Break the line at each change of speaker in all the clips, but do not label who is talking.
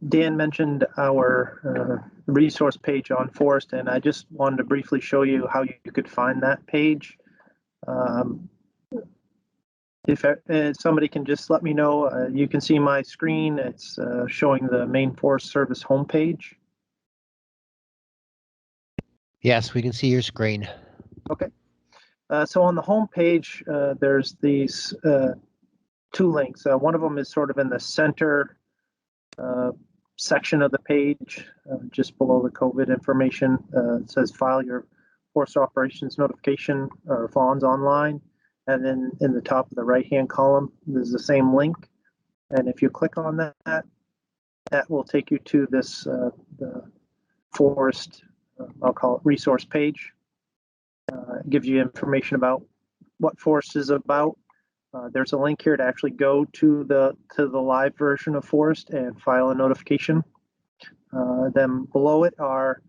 Dan mentioned our resource page on FOResT, and I just wanted to briefly show you how you could find that page. If somebody can just let me know, you can see my screen. It's showing the main Forest Service homepage.
Yes, we can see your screen.
Okay. So on the homepage, there's these two links. One of them is sort of in the center section of the page, just below the COVID information. It says file your forest operations notification or FONS online. And then in the top of the right-hand column, there's the same link. And if you click on that, that will take you to this the FOResT, I'll call it resource page. It gives you information about what FOResT is about. There's a link here to actually go to the live version of FOResT and file a notification. Then below it are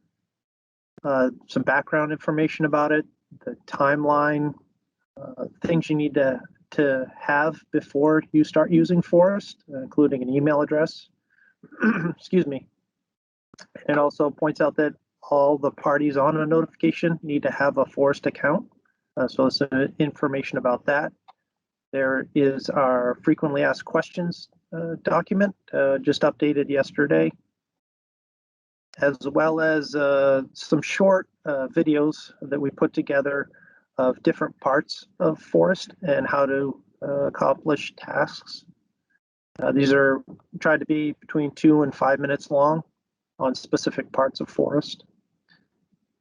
some background information about it, the timeline, things you need to have before you start using FOResT, including an email address. Excuse me. It also points out that all the parties on a notification need to have a FOResT account. So some information about that. There is our frequently asked questions document, just updated yesterday, as well as some short videos that we put together of different parts of FOResT and how to accomplish tasks. These are tried to be between 2 and 5 minutes long on specific parts of FOResT.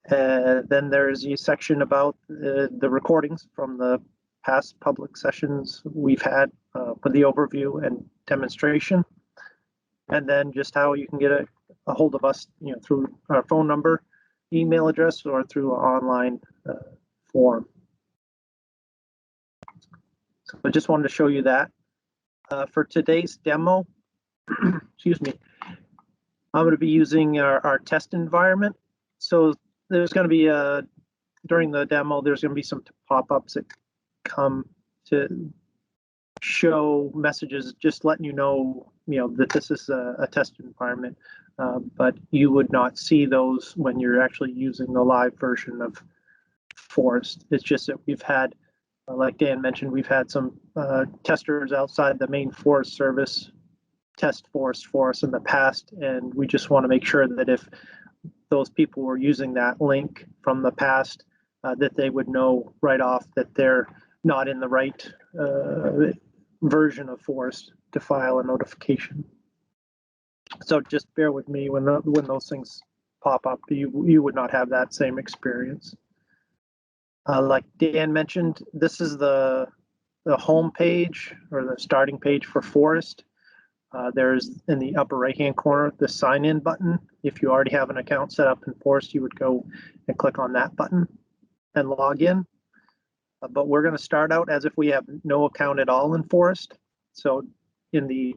Then there's a section about the recordings from the past public sessions we've had with the overview and demonstration. And then just how you can get a hold of us, through our phone number, email address, or through an online form. So I just wanted to show you that. For today's demo, excuse me, I'm going to be using our test environment. So there's going to be, during the demo, there's going to be some pop-ups that come to show messages just letting you know, that this is a test environment, but you would not see those when you're actually using the live version of FOResT. It's just that we've had, like Dan mentioned, we've had some testers outside the main Forest Service test FOResT for us in the past, and we just want to make sure that if those people were using that link from the past, that they would know right off that they're not in the right version of FOResT to file a notification. So just bear with me when those things pop up. You would not have that same experience. Like Dan mentioned, this is the home page or the starting page for FOResT. There's in the upper right-hand corner the sign in button. If you already have an account set up in FOResT, you would go and click on that button and log in. But we're going to start out as if we have no account at all in FOResT. So in the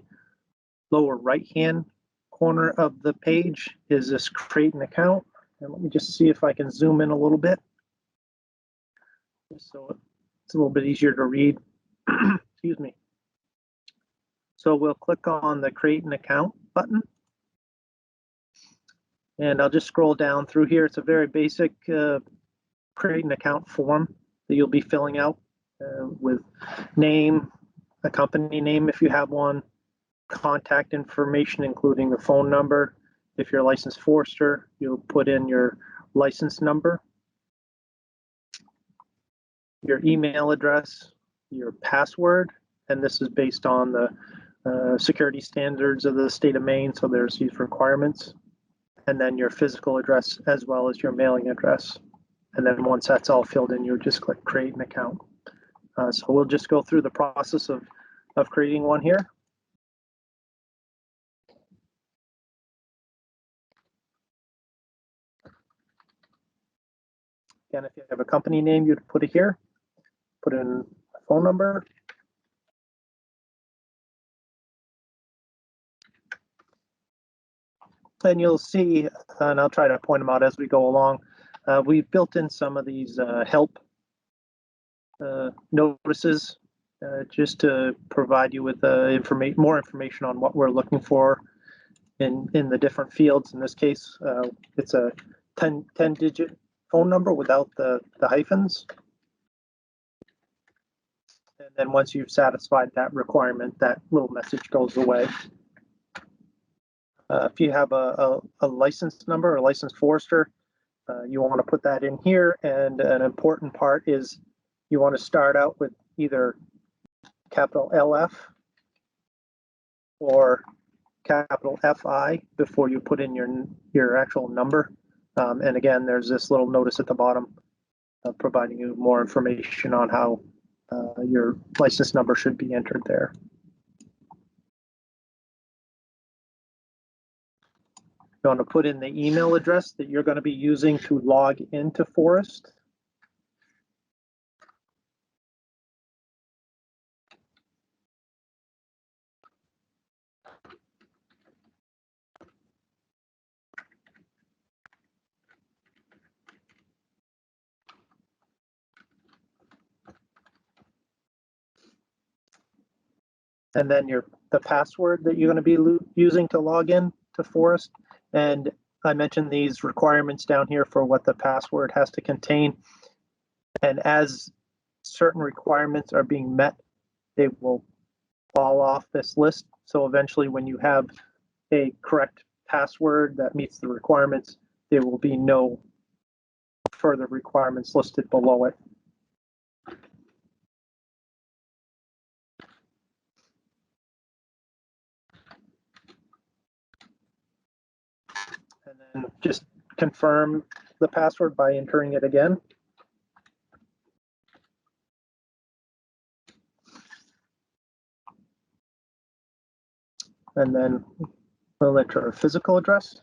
lower right-hand corner of the page is this create an account. And let me just see if I can zoom in a little bit, so it's a little bit easier to read. Excuse me. So we'll click on the create an account button. And I'll just scroll down through here. It's a very basic create an account form that you'll be filling out with name, a company name if you have one, contact information including the phone number. If you're a licensed forester, you'll put in your license number, your email address, your password, and this is based on the security standards of the state of Maine, so there's these requirements, and then your physical address as well as your mailing address. And then once that's all filled in, you just click create an account. So we'll just go through the process of creating one here. Again, if you have a company name, you'd put it here, put in a phone number. And you'll see, and I'll try to point them out as we go along, we've built in some of these help notices just to provide you with more information on what we're looking for. in the different fields. In this case, it's a 10-digit phone number without the hyphens. And then once you've satisfied that requirement, that little message goes away. If you have a license number, a licensed forester, you want to put that in here. And an important part is you want to start out with either capital LF or capital FI before you put in your actual number. And again, there's this little notice at the bottom providing you more information on how your license number should be entered there. You want to put in the email address that you're going to be using to log into FOResT. And then the password that you're going to be using to log in to FOResT. And I mentioned these requirements down here for what the password has to contain. And as certain requirements are being met, they will fall off this list. So eventually when you have a correct password that meets the requirements, there will be no further requirements listed below it. And then just confirm the password by entering it again. And then we'll enter a physical address.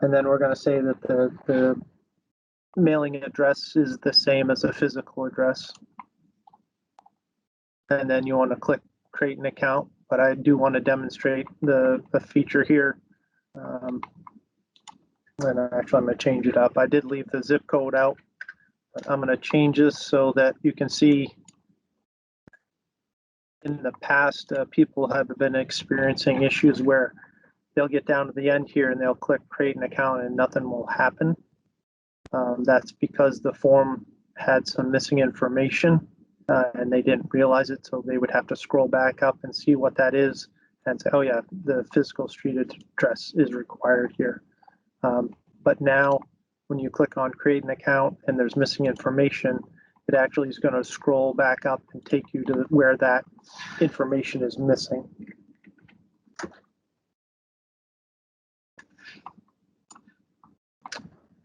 And then we're going to say that the mailing address is the same as a physical address. And then you want to click create an account, but I do want to demonstrate the feature here. And actually I'm going to change it up. I did leave the zip code out, but I'm going to change this so that you can see in the past, people have been experiencing issues where they'll get down to the end here and they'll click create an account and nothing will happen. That's because the form had some missing information and they didn't realize it. So they would have to scroll back up and see what that is and say, oh yeah, the physical street address is required here. But now when you click on create an account and there's missing information, it actually is going to scroll back up and take you to where that information is missing.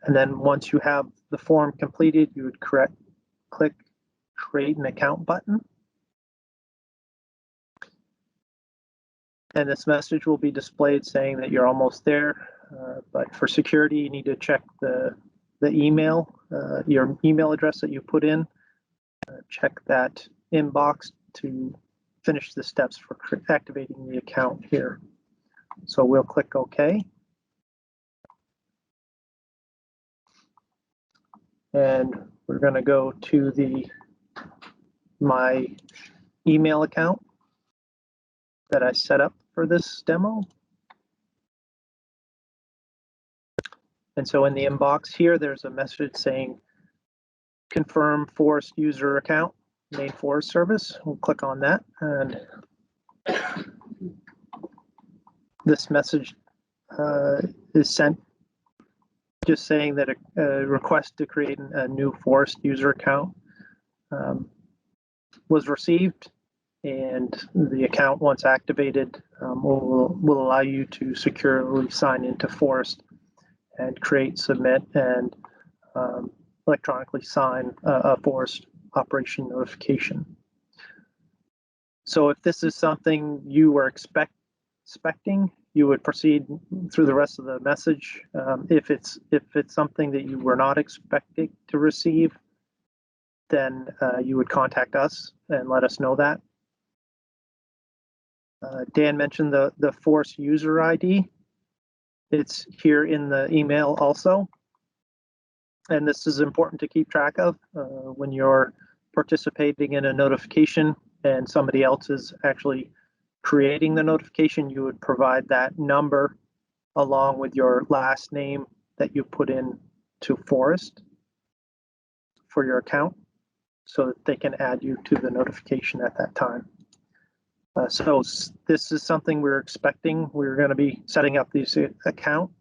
And then once you have the form completed, you would click create an account button. And this message will be displayed saying that you're almost there. But for security, you need to check the email, your email address that you put in. Check that inbox to finish the steps for activating the account here. So we'll click OK. And we're going to go to my email account that I set up for this demo. And so in the inbox here, there's a message saying confirm FOResT user account, main FOResT service. We'll click on that, and this message is sent just saying that a request to create a new FOResT user account was received, and the account, once activated, will allow you to securely sign into FOResT and create, submit, and electronically sign a FOResT operation notification. So if this is something you were expecting, you would proceed through the rest of the message. If it's something that you were not expecting to receive, then you would contact us and let us know that. Dan mentioned the FOResT user ID. It's here in the email also. And this is important to keep track of when you're participating in a notification and somebody else is actually creating the notification. You would provide that number along with your last name that you put in to FOResT for your account so that they can add you to the notification at that time. So this is something we're expecting. We're going to be setting up this account.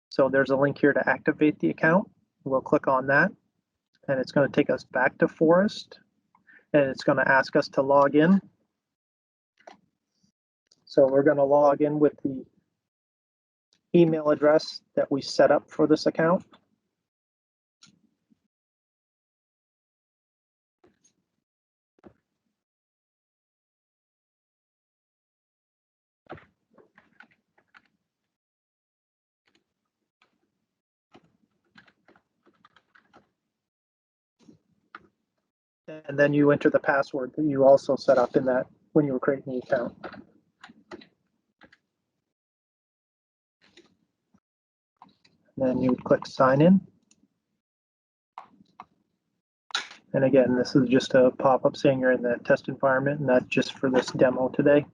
So there's a link here to activate the account. We'll click on that, and it's going to take us back to FOResT, and it's going to ask us to log in. So we're going to log in with the email address that we set up for this account. And then you enter the password that you also set up in that when you were creating the account. Then you would click sign in. And again, this is just a pop-up saying you're in the test environment, and that's just for this demo today.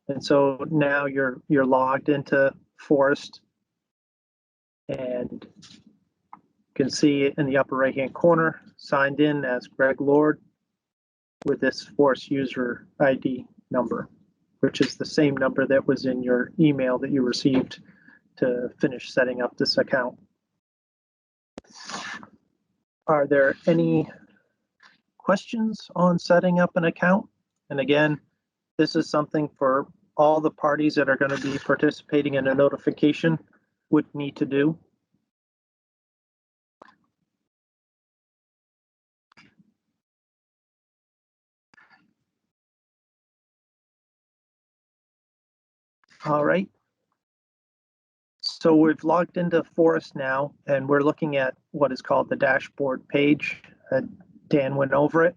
And so now you're logged into FOResT, and you can see in the upper right-hand corner, signed in as Greg Lord with this FOResT user ID number, which is the same number that was in your email that you received to finish setting up this account. Are there any questions on setting up an account? And again, this is something for all the parties that are going to be participating in a notification would need to do. All right. So we've logged into FOResT now, and we're looking at what is called the dashboard page. Dan went over it.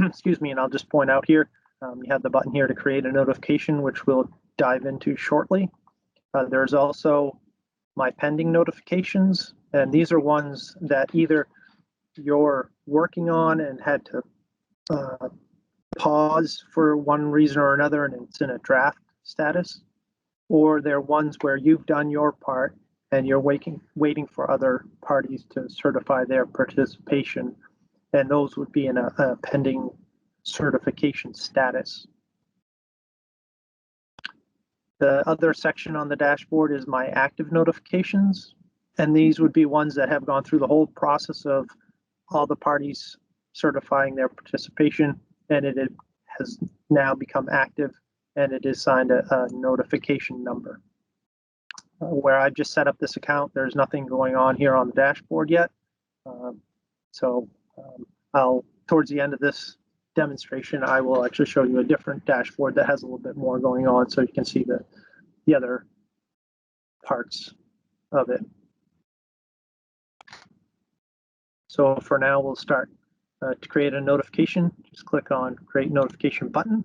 Excuse me, and I'll just point out here, you have the button here to create a notification, which we'll dive into shortly. There's also my pending notifications, and these are ones that either you're working on and had to pause for one reason or another and it's in a draft status, or they're ones where you've done your part and you're waiting for other parties to certify their participation, and those would be in a pending certification status. The other section on the dashboard is my active notifications, and these would be ones that have gone through the whole process of all the parties certifying their participation, and it has now become active, and it is signed a notification number. Where I've just set up this account, there's nothing going on here on the dashboard yet. I'll, towards the end of this demonstration, I will actually show you a different dashboard that has a little bit more going on so you can see the other parts of it. So for now, we'll start. To create a notification, just click on Create Notification button.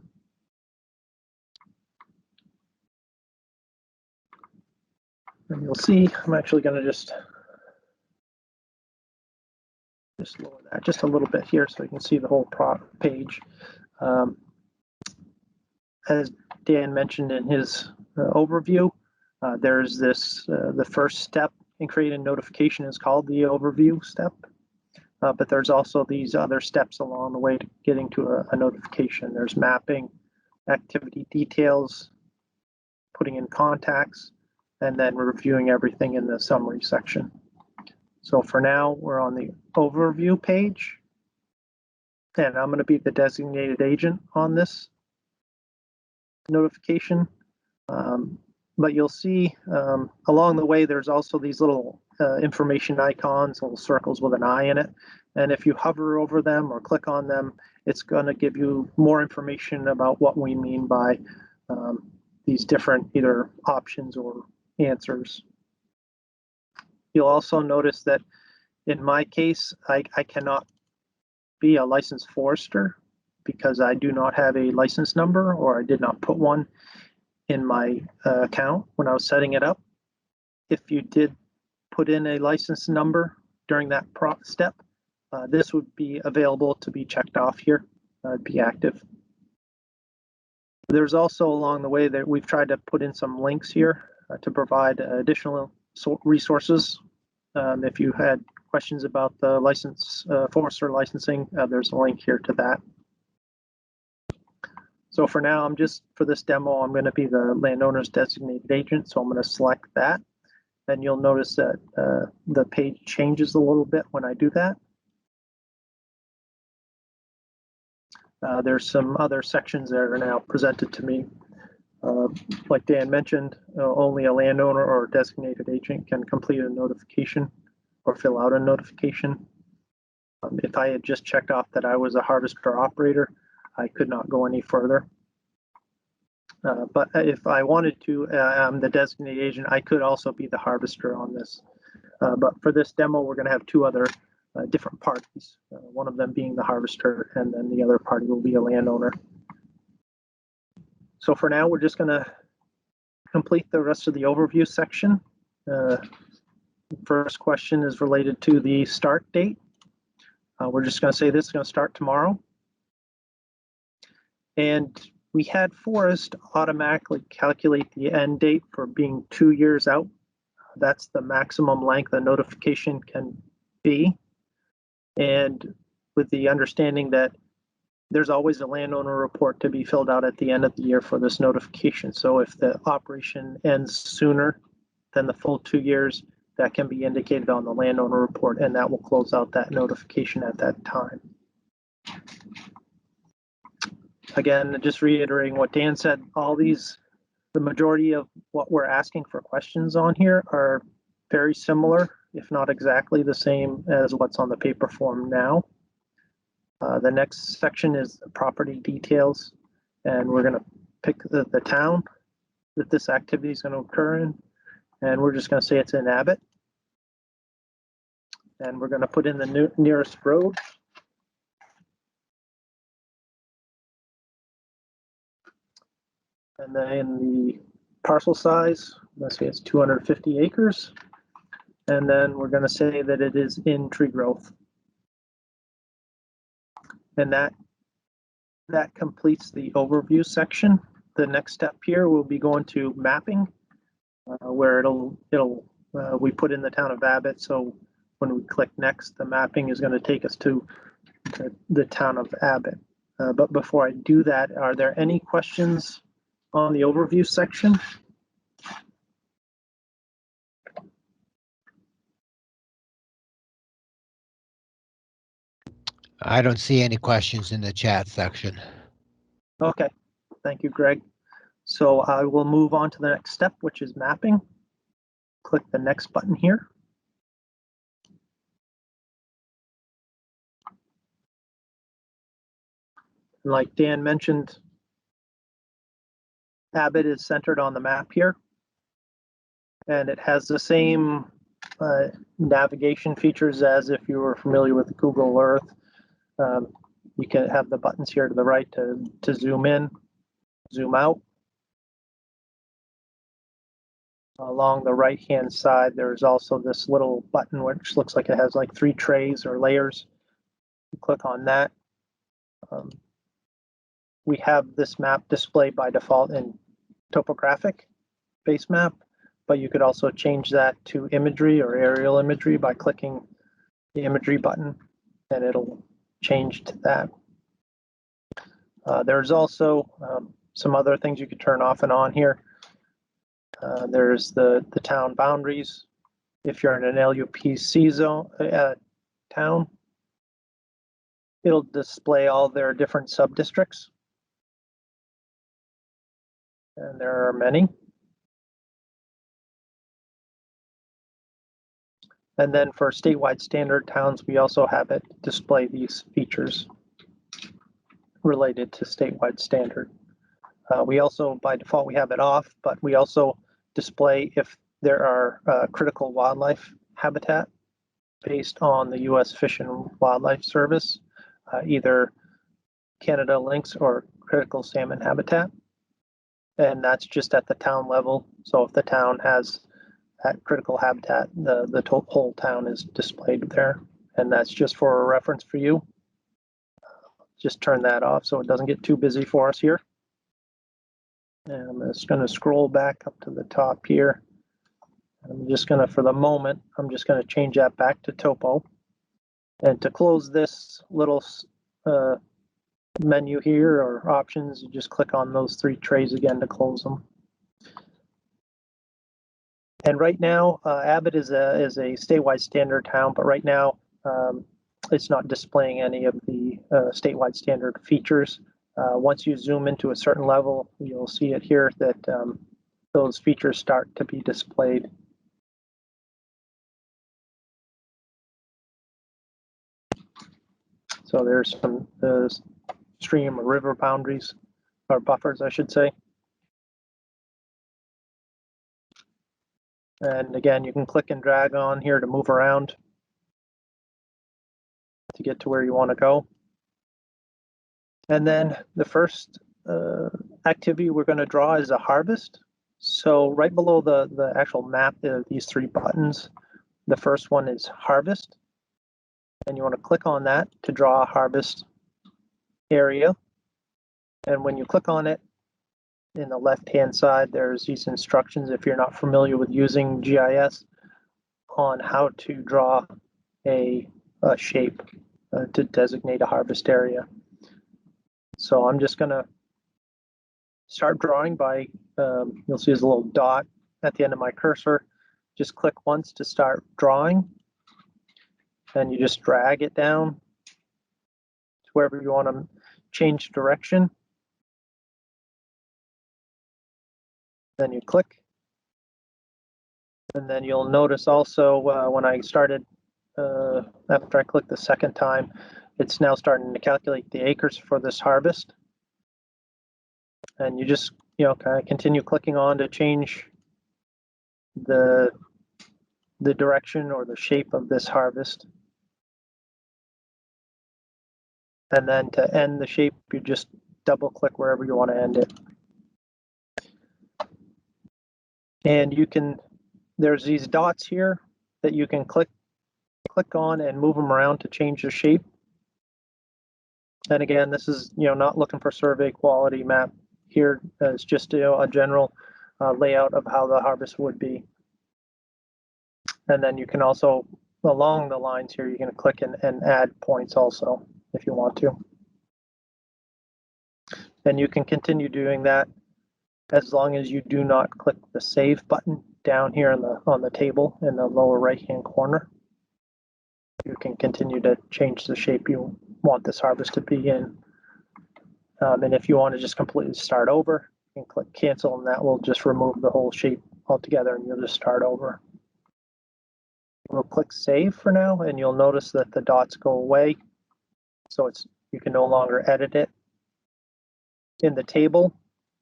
And you'll see, I'm actually going to just lower that just a little bit here so you can see the whole page. As Dan mentioned in his overview, there's this, the first step in creating a notification is called the overview step. But there's also these other steps along the way to getting to a notification. There's mapping, activity details, putting in contacts, and then reviewing everything in the summary section. So for now, we're on the overview page, and I'm going to be the designated agent on this notification. But you'll see along the way, there's also these little information icons, little circles with an eye in it. And if you hover over them or click on them, it's going to give you more information about what we mean by these different either options or answers. You'll also notice that in my case, I cannot be a licensed forester because I do not have a license number, or I did not put one in my account when I was setting it up. If you did put in a license number during that step, this would be available to be checked off here, be active. There's also along the way that we've tried to put in some links here to provide additional resources. If you had questions about the license, forester licensing, there's a link here to that. So for now, for this demo, I'm going to be the landowner's designated agent. So I'm going to select that. And you'll notice that the page changes a little bit when I do that. There's some other sections that are now presented to me. Like Dan mentioned, only a landowner or designated agent can complete a notification or fill out a notification. If I had just checked off that I was a harvester operator, I could not go any further. But if I wanted to, I'm the designated agent, I could also be the harvester on this. But for this demo, we're going to have two other different parties, one of them being the harvester, and then the other party will be a landowner. So for now, we're just going to complete the rest of the overview section. First question is related to the start date. We're just going to say this is going to start tomorrow. And we had FOResT automatically calculate the end date for being 2 years out. That's the maximum length a notification can be. And with the understanding that there's always a landowner report to be filled out at the end of the year for this notification. So if the operation ends sooner than the full 2 years, that can be indicated on the landowner report, and that will close out that notification at that time. Again, just reiterating what Dan said, the majority of what we're asking for questions on here are very similar, if not exactly the same as what's on the paper form now. The next section is the property details, and we're going to pick the town that this activity is going to occur in, and we're just going to say it's in Abbott. And we're going to put in the nearest road. And then the parcel size, let's say it's 250 acres. And then we're going to say that it is in tree growth. And that completes the overview section. The next step here will be going to mapping, where we put in the town of Abbott. So when we click next, the mapping is going to take us to the town of Abbott. But before I do that, are there any questions on the overview section?
I don't see any questions in the chat section.
Okay, thank you, Greg. So I will move on to the next step, which is mapping. Click the next button here. Like Dan mentioned, Abbott is centered on the map here, and it has the same navigation features as if you were familiar with Google Earth. You can have the buttons here to the right to zoom in, zoom out. Along the right-hand side, there's also this little button which looks like it has like 3 trays or layers. You click on that. We have this map displayed by default in topographic base map, but you could also change that to imagery or aerial imagery by clicking the imagery button, and it'll change to that. There's also some other things you could turn off and on here. There's the town boundaries. If you're in an LUPC zone town, it'll display all their different sub-districts. And there are many. And then for statewide standard towns, we also have it display these features related to statewide standard. We also, by default, we have it off, but we also display if there are critical wildlife habitat based on the U.S. Fish and Wildlife Service, either Canada lynx or critical salmon habitat. and that's just at the town level. So if the town has that critical habitat, the whole town is displayed there, and that's just for a reference for you. Just turn that off so it doesn't get too busy for us here. And I'm just going to scroll back up to the top here. I'm just going to, for the moment, I'm just going to change that back to topo. And to close this little menu here or options, you just click on those 3 trays again to close them. And right now, Abbott is a statewide standard town, but right now it's not displaying any of the statewide standard features. Once you zoom into a certain level, you'll see it here that those features start to be displayed. So there's some stream or river boundaries, or buffers, I should say. And again, you can click and drag on here to move around to get to where you want to go. And then the first activity we're going to draw is a harvest. So right below the actual map, there are these 3 buttons. The first one is harvest. And you want to click on that to draw a harvest area. And when you click on it, in the left-hand side, there's these instructions, if you're not familiar with using GIS, on how to draw a shape to designate a harvest area. So I'm just going to start drawing by, you'll see there's a little dot at the end of my cursor. Just click once to start drawing. And you just drag it down to wherever you want to change direction. Then you click. And then you'll notice also when I started, after I clicked the second time, it's now starting to calculate the acres for this harvest. And you just, kind of continue clicking on to change the direction or the shape of this harvest. And then to end the shape, you just double click wherever you want to end it. And you can, there's these dots here that you can click on and move them around to change the shape. And again, this is, not looking for survey quality map here. It's just, a general layout of how the harvest would be. And then you can also, along the lines here, you can click and add points also if you want to. And you can continue doing that as long as you do not click the save button down here on the table in the lower right-hand corner. You can continue to change the shape you want this harvest to be in. And if you want to just completely start over, you can click cancel, and that will just remove the whole shape altogether, and you'll just start over. We'll click save for now, and you'll notice that the dots go away. So you can no longer edit it. In the table,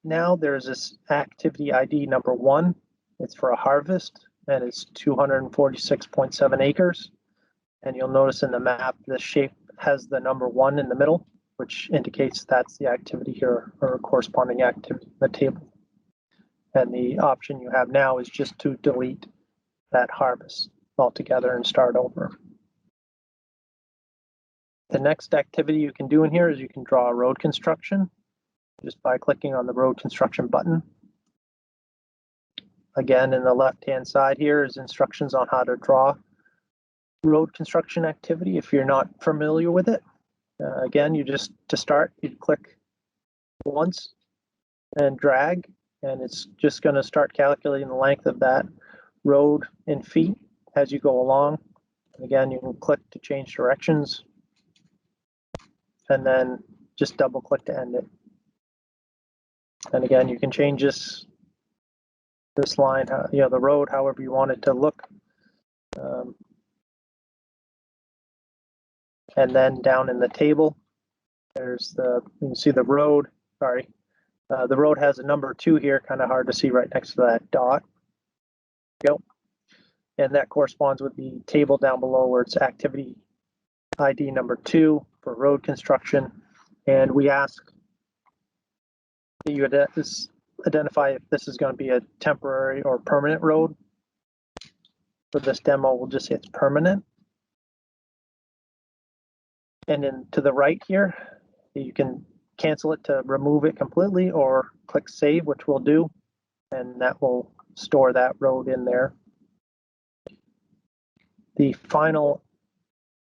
now there's this activity ID number 1. It's for a harvest, and it's 246.7 acres. And you'll notice in the map, the shape has the number 1 in the middle, which indicates that's the activity here, or corresponding activity in the table. And the option you have now is just to delete that harvest altogether and start over. The next activity you can do in here is you can draw a road construction just by clicking on the road construction button. Again, in the left-hand side here is instructions on how to draw road construction activity if you're not familiar with it. Again, to start, you click once and drag, and it's just going to start calculating the length of that road in feet as you go along. And again, you can click to change directions, and then just double click to end it. And again, you can change this line, the road, however you want it to look. And then down in the table, there's you can see the road, sorry. The road has a number 2 here, kind of hard to see right next to that dot. Go. And that corresponds with the table down below where it's activity ID number 2 for road construction. And we ask that you identify if this is going to be a temporary or permanent road. For this demo, we'll just say it's permanent. And then to the right here, you can cancel it to remove it completely or click save, which we'll do, and that will store that road in there. The final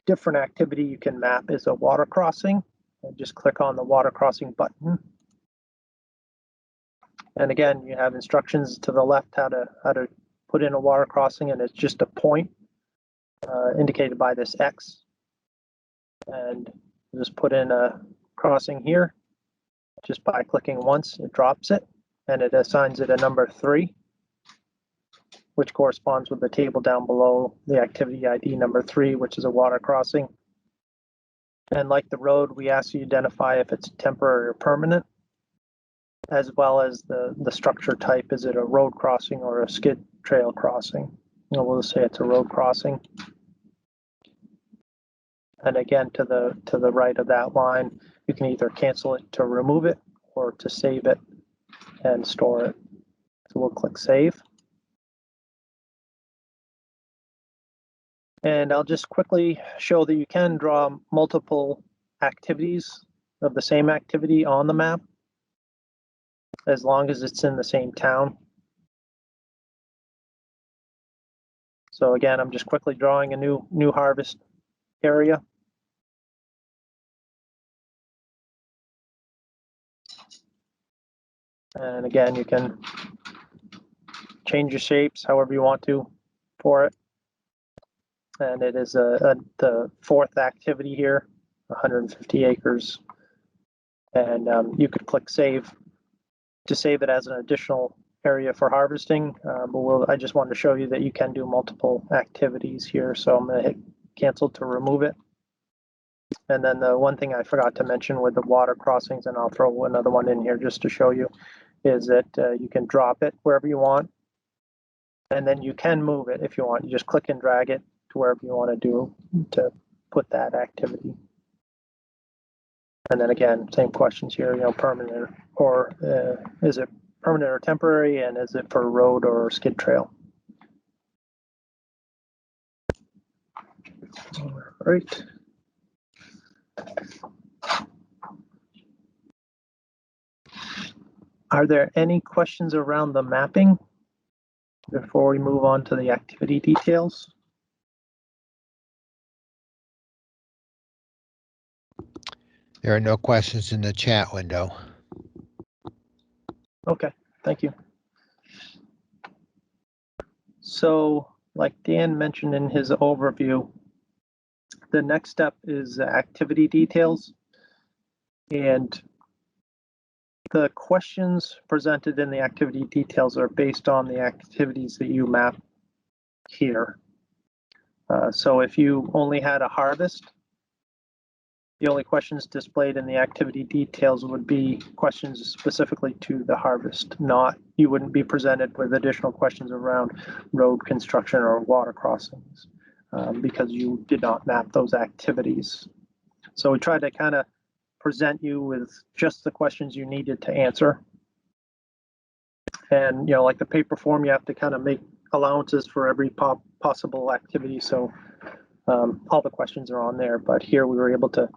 different activity you can map is a water crossing. And just click on the water crossing button. And again, you have instructions to the left how to put in a water crossing, and it's just a point indicated by this X. And just put in a crossing here. Just by clicking once, it drops it, and it assigns it a number 3, which corresponds with the table down below, the activity ID number 3, which is a water crossing. And like the road, we ask you to identify if it's temporary or permanent, as well as the structure type. Is it a road crossing or a skid trail crossing? And we'll say it's a road crossing. And again, to the right of that line, you can either cancel it to remove it or to save it and store it. So we'll click save. And I'll just quickly show that you can draw multiple activities of the same activity on the map, as long as it's in the same town. So again, I'm just quickly drawing a new harvest area. And again, you can change your shapes however you want to for it. And it is the 4th activity here, 150 acres. And you could click save to save it as an additional area for harvesting. But I just wanted to show you that you can do multiple activities here. So I'm going to hit cancel to remove it. And then the one thing I forgot to mention with the water crossings, and I'll throw another one in here just to show you, is that you can drop it wherever you want. And then you can move it if you want. You just click and drag it to wherever you want to do to put that activity. And then again, same questions here, permanent or is it permanent or temporary, and is it for road or skid trail? All right. Are there any questions around the mapping before we move on to the activity details?
There are no questions in the chat window.
Okay, thank you. So, like Dan mentioned in his overview, the next step is activity details. And the questions presented in the activity details are based on the activities that you map here. So if you only had a harvest, the only questions displayed in the activity details would be questions specifically to the harvest. You wouldn't be presented with additional questions around road construction or water crossings because you did not map those activities. So we tried to kind of present you with just the questions you needed to answer. And, like the paper form, you have to kind of make allowances for every possible activity. So all the questions are on there, but here we were able to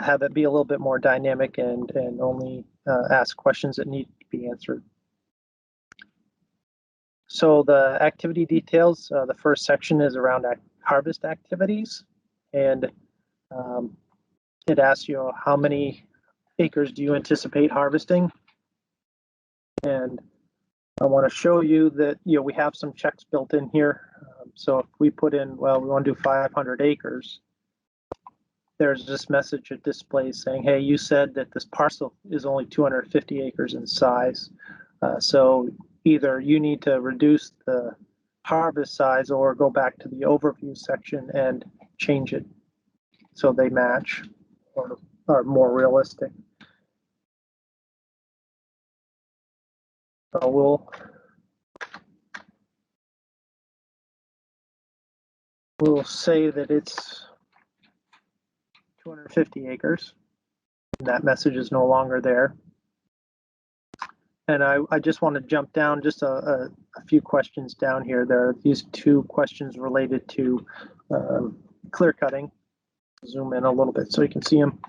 have it be a little bit more dynamic and only ask questions that need to be answered. So the activity details, the first section is around harvest activities, and it asks you how many acres do you anticipate harvesting. And I want to show you that we have some checks built in here. So if we put in, well, we want to do 500 acres, there's this message it displays saying, hey, you said that this parcel is only 250 acres in size. So either you need to reduce the harvest size or go back to the overview section and change it so they match or are more realistic. So we'll say that it's 250 acres. And that message is no longer there. And I just want to jump down just a few questions down here. There are these two questions related to clear cutting. Zoom in a little bit so you can see them.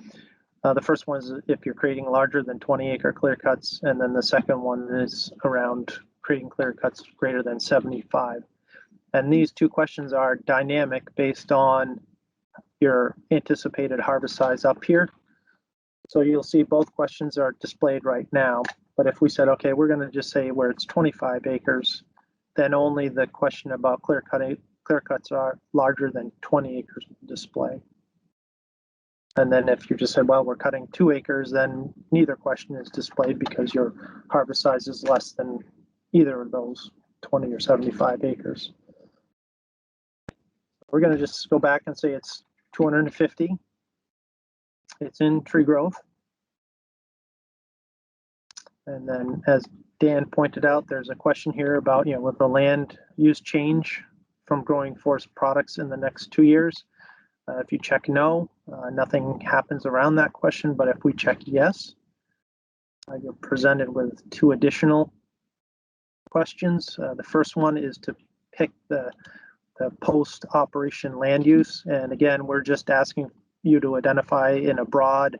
The first one is if you're creating larger than 20-acre clear cuts, and then the second one is around creating clear cuts greater than 75. And these two questions are dynamic based on your anticipated harvest size up here. So you'll see both questions are displayed right now. But if we said, okay, we're going to just say where it's 25 acres, then only the question about clear cuts are larger than 20 acres display. And then if you just said, well, we're cutting 2 acres, then neither question is displayed because your harvest size is less than either of those 20 or 75 acres. We're going to just go back and say it's 250. It's in tree growth. And then as Dan pointed out, there's a question here about, will the land use change from growing forest products in the next 2 years? If you check no, nothing happens around that question. But if we check yes, you're presented with two additional questions. The first one is to pick the post-operation land use. And again, we're just asking you to identify in a broad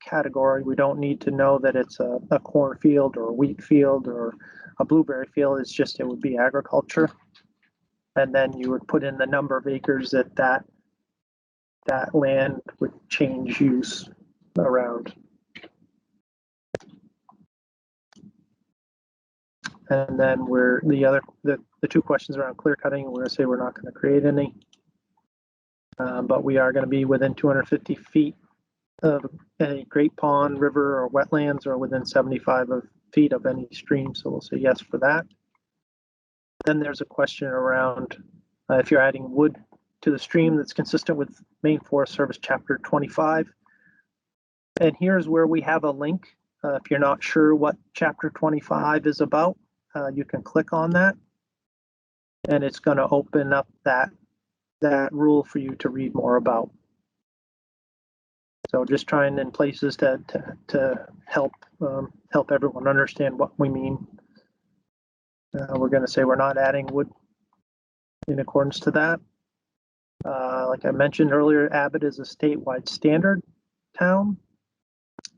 category. We don't need to know that it's a cornfield or a wheat field or a blueberry field. It's just, it would be agriculture. And then you would put in the number of acres that land would change use around. And then the two questions around clear cutting, we're going to say we're not going to create any, but we are going to be within 250 feet of any great pond, river, or wetlands, or within 75 feet of any stream. So we'll say yes for that. Then there's a question around if you're adding wood to the stream that's consistent with Maine Forest Service Chapter 25. And here's where we have a link. If you're not sure what Chapter 25 is about, you can click on that, and it's going to open up that rule for you to read more about. So just trying in places to help everyone understand what we mean. We're going to say we're not adding wood in accordance to that. Like I mentioned earlier, Abbott is a statewide standard town.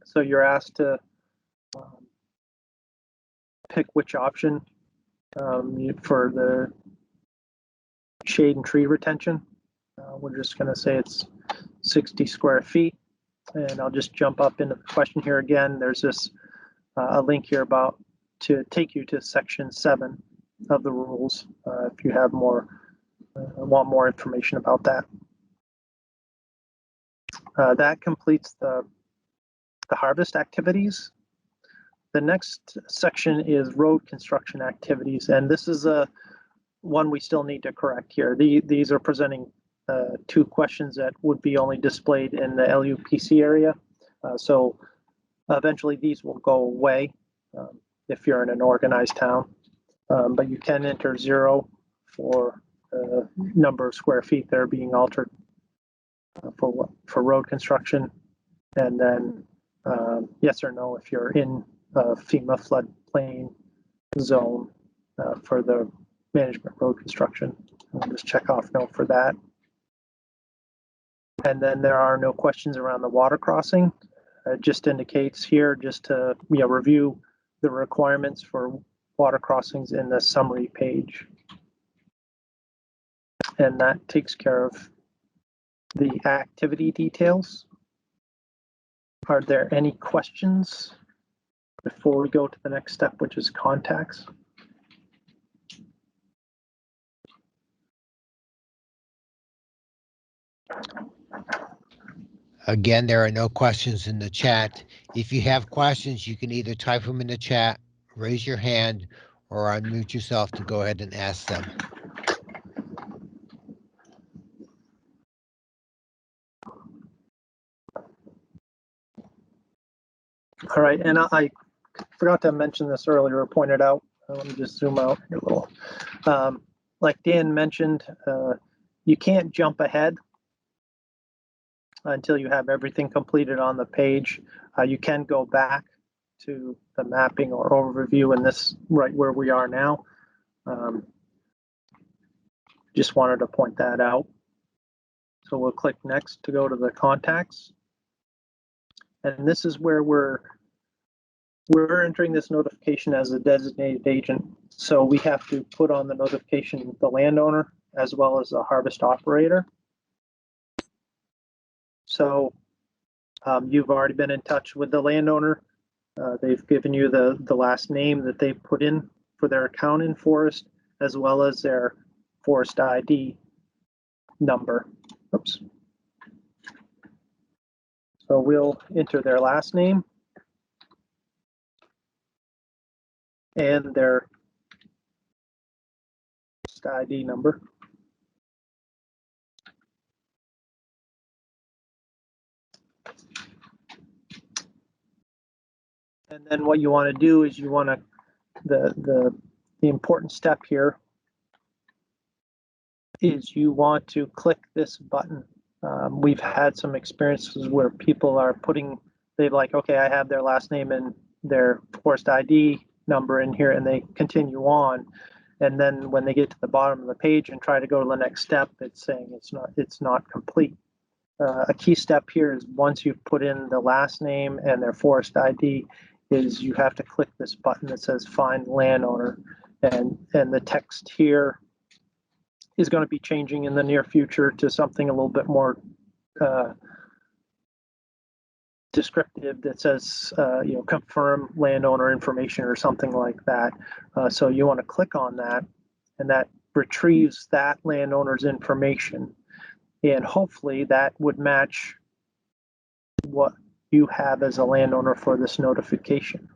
So you're asked to pick which option for the shade and tree retention. We're just going to say it's 60 square feet. And I'll just jump up into the question here again. There's this a link here about to take you to section 7 of the rules if you have want more information about that. That completes the harvest activities. The next section is road construction activities, and this is one we still need to correct here. These are presenting two questions that would be only displayed in the LUPC area. So eventually these will go away if you're in an organized town, but you can enter 0 for the number of square feet that are being altered for road construction, and then yes or no if you're in FEMA floodplain zone for the management road construction. I'll just check off no for that. And then there are no questions around the water crossing. It just indicates here just to review the requirements for water crossings in the summary page. And that takes care of the activity details. Are there any questions before we go to the next step, which is contacts?
Again, there are no questions in the chat. If you have questions, you can either type them in the chat, raise your hand, or unmute yourself to go ahead and ask them.
All right, and I forgot to mention this earlier or pointed out. Let me just zoom out here a little. Like Dan mentioned, you can't jump ahead until you have everything completed on the page. You can go back to the mapping or overview in this right where we are now. Just wanted to point that out. So we'll click next to go to the contacts. And this is where we're entering this notification as a designated agent. So we have to put on the notification the landowner as well as the harvest operator. So you've already been in touch with the landowner. They've given you the last name that they put in for their account in FOResT, as well as their FOResT ID number. Oops. So we'll enter their last name and their FOResT ID number. And then what you want to do is you want to, the important step here is you want to click this button. We've had some experiences where people are they're like, okay, I have their last name and their FOResT ID number in here, and they continue on. And then when they get to the bottom of the page and try to go to the next step, it's saying it's not complete. A key step here is once you've put in the last name and their FOResT ID, is you have to click this button that says find landowner, and the text here is going to be changing in the near future to something a little bit more descriptive that says, confirm landowner information or something like that. So you want to click on that, and that retrieves that landowner's information. And hopefully that would match what you have as a landowner for this notification.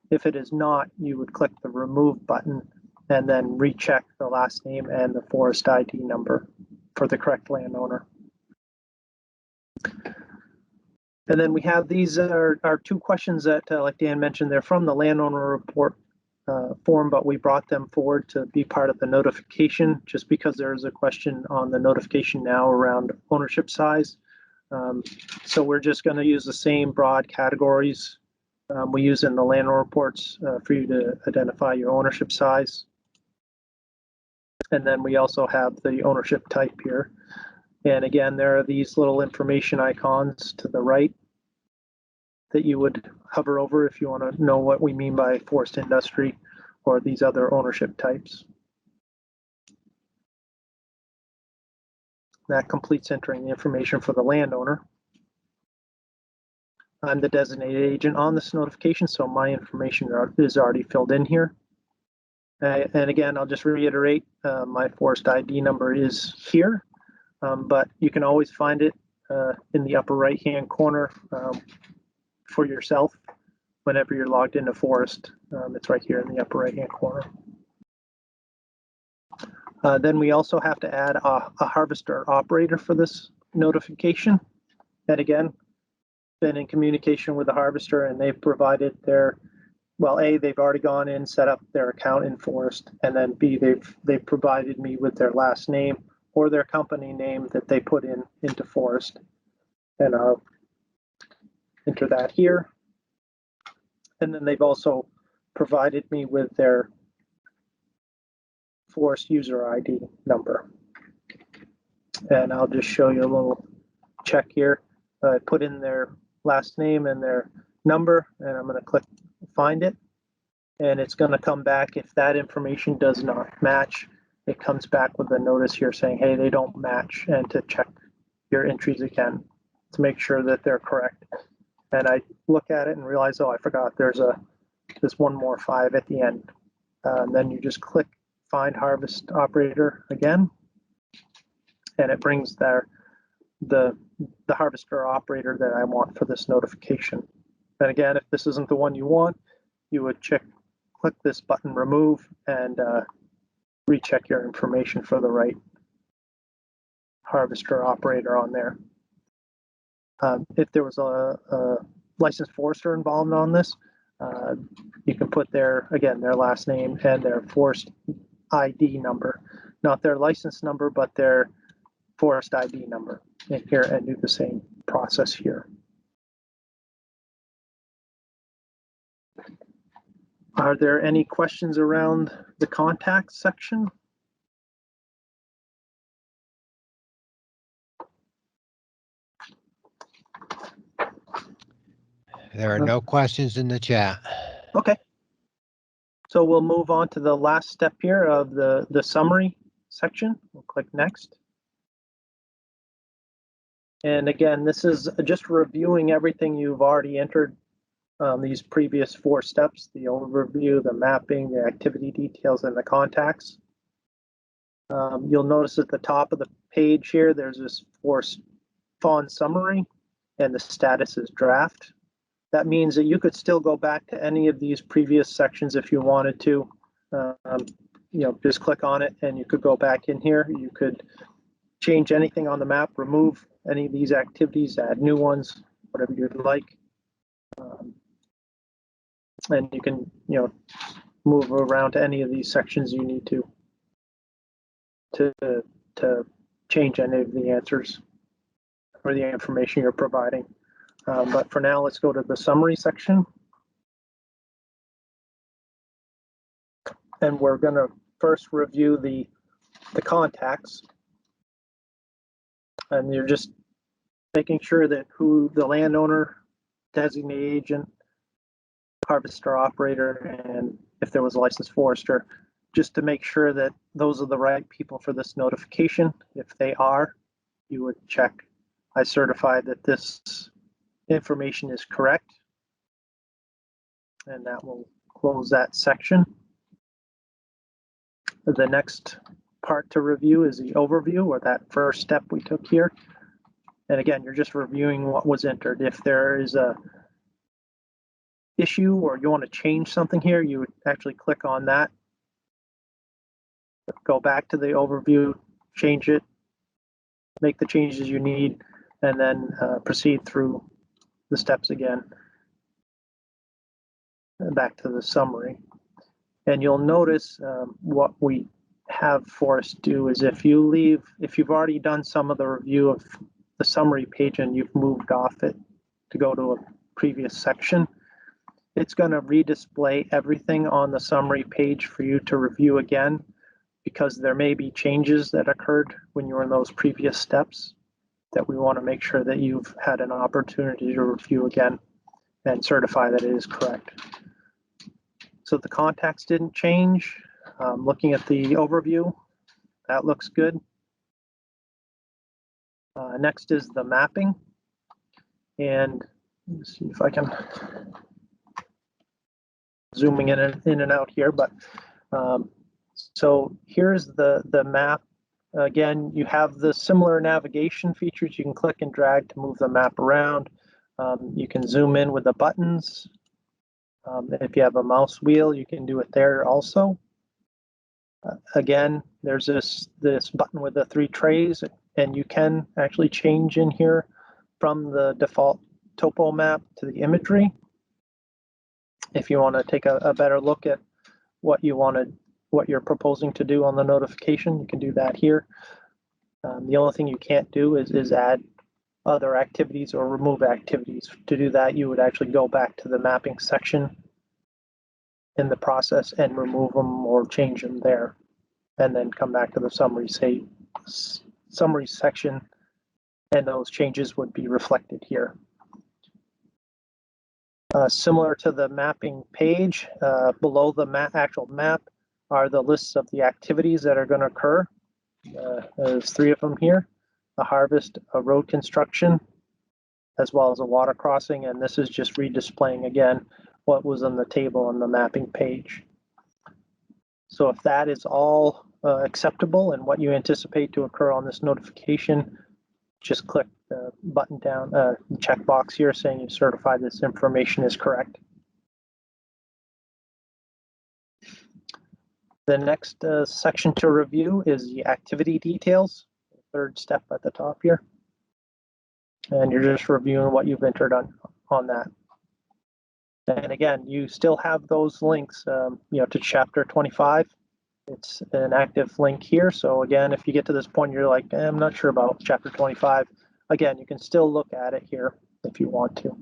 If it is not, you would click the remove button and then recheck the last name and the FOResT ID number for the correct landowner. And then we have these are two questions that, like Dan mentioned, they're from the landowner report form, but we brought them forward to be part of the notification just because there is a question on the notification now around ownership size. So we're just going to use the same broad categories we use in the landowner reports for you to identify your ownership size. And then we also have the ownership type here. And again, there are these little information icons to the right that you would hover over if you want to know what we mean by forest industry or these other ownership types. That completes entering the information for the landowner. I'm the designated agent on this notification, so my information is already filled in here. And again, I'll just reiterate, my FOResT ID number is here, but you can always find it in the upper right-hand corner for yourself whenever you're logged into FOResT. It's right here in the upper right-hand corner. Then we also have to add a harvester operator for this notification. And again, been in communication with the harvester, and they've provided their, well, A, they've already gone in, set up their account in FOResT, and then B, they've provided me with their last name or their company name that they put into FOResT. And I'll enter that here. And then they've also provided me with their FOResT user ID number. And I'll just show you a little check here. I put in their last name and their number, and I'm going to click find it. And it's going to come back. If that information does not match, it comes back with a notice here saying, hey, they don't match, and to check your entries again to make sure that they're correct. And I look at it and realize, oh, I forgot there's one more 5 at the end. And then you just click find harvest operator again, and it brings the harvester operator that I want for this notification. And again, if this isn't the one you want, you would click this button remove and recheck your information for the right harvester operator on there. If there was a licensed forester involved on this, you can put their last name and their FOResT ID number, not their license number, but their FOResT ID number in here, and do the same process here. Are there any questions around the contacts section?
There are no questions in the chat.
Okay. So we'll move on to the last step here of the summary section. We'll click next. And again, this is just reviewing everything you've already entered, these previous 4 steps: the overview, the mapping, the activity details, and the contacts. You'll notice at the top of the page here, there's this FOResT font summary, and the status is draft. That means that you could still go back to any of these previous sections if you wanted to. Just click on it and you could go back in here. You could change anything on the map, remove any of these activities, add new ones, whatever you'd like. And you can, move around to any of these sections you need to change any of the answers or the information you're providing. But for now, let's go to the summary section. And we're going to first review the contacts. And you're just making sure that who the landowner, designated agent, harvester operator, and if there was a licensed forester, just to make sure that those are the right people for this notification. If they are, you would check, I certify that this information is correct. And that will close that section. The next part to review is the overview, or that first step we took here. And again, you're just reviewing what was entered. If there is a issue or you want to change something here, you would actually click on that. Go back to the overview, change it, make the changes you need, and then proceed through the steps again. And back to the summary. And you'll notice what we have FOResT do is if you've already done some of the review of the summary page and you've moved off it to go to a previous section, it's going to redisplay everything on the summary page for you to review again, because there may be changes that occurred when you were in those previous steps that we want to make sure that you've had an opportunity to review again and certify that it is correct. So the contacts didn't change. Looking at the overview, that looks good. Next is the mapping. And let's see if I can zooming in and out here, but so here's the map. Again, you have the similar navigation features. You can click and drag to move the map around. You can zoom in with the buttons. If you have a mouse wheel, you can do it there also. Again, there's this button with the 3 trays, and you can actually change in here from the default topo map to the imagery. If you want to take a better look at what you're proposing to do on the notification, you can do that here. The only thing you can't do is add other activities or remove activities. To do that, you would actually go back to the mapping section in the process and remove them or change them there, and then come back to the summary section, and those changes would be reflected here. Similar to the mapping page, below the actual map are the lists of the activities that are going to occur. There's 3 of them here: a harvest, a road construction, as well as a water crossing. And this is just redisplaying again what was on the table on the mapping page. So if that is all acceptable and what you anticipate to occur on this notification, just click the button down, checkbox here saying you certify this information is correct. The next section to review is the activity details, the 3rd step at the top here. And you're just reviewing what you've entered on that. And again, you still have those links, to chapter 25. It's an active link here. So again, if you get to this point, you're like, I'm not sure about chapter 25. Again, you can still look at it here if you want to,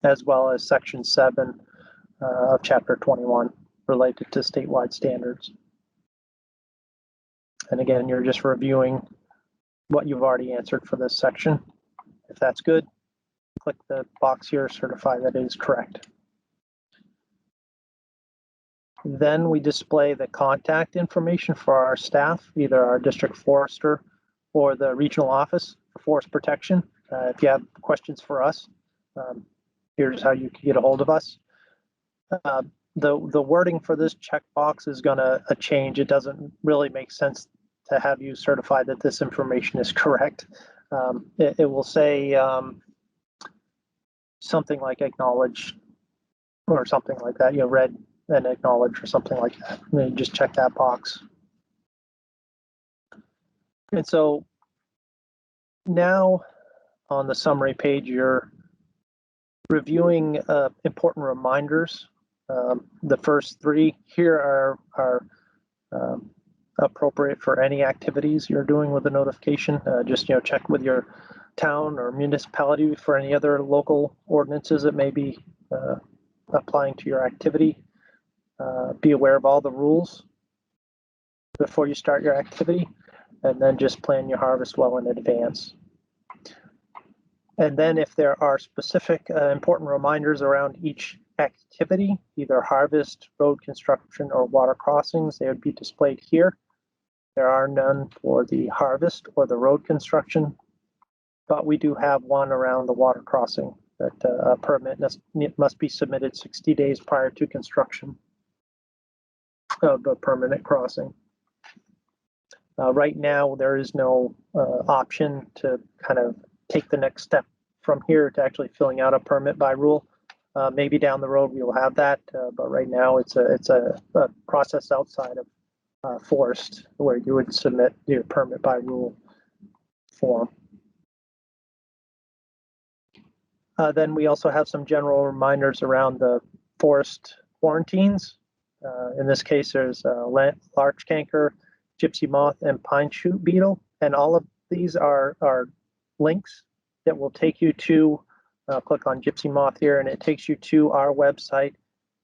as well as section 7, of Chapter 21 related to statewide standards. And again, you're just reviewing what you've already answered for this section. If that's good, click the box here, certify that it is correct. Then we display the contact information for our staff, either our district forester or the regional office for forest protection. If you have questions for us, here's how you can get a hold of us. The wording for this checkbox is going to change. It doesn't really make sense to have you certify that this information is correct. It will say something like acknowledge or something like that, read and acknowledge or something like that. And then you just check that box. And so now on the summary page, you're reviewing important reminders. The first three here are appropriate for any activities you're doing with the notification. Just check with your town or municipality for any other local ordinances that may be applying to your activity. Be aware of all the rules before you start your activity, and then just plan your harvest well in advance. And then if there are specific important reminders around each activity, either harvest, road construction, or water crossings, they would be displayed here. There are none for the harvest or the road construction, but we do have one around the water crossing that a permit must be submitted 60 days prior to construction of a permanent crossing. Right now, there is no option to kind of take the next step from here to actually filling out a permit by rule. Maybe down the road we will have that, but right now it's a process outside of FOResT where you would submit your permit by rule form. Then we also have some general reminders around the forest quarantines. In this case, there's larch canker, gypsy moth, and pine shoot beetle, and all of these are links that will take you to, click on gypsy moth here, and it takes you to our website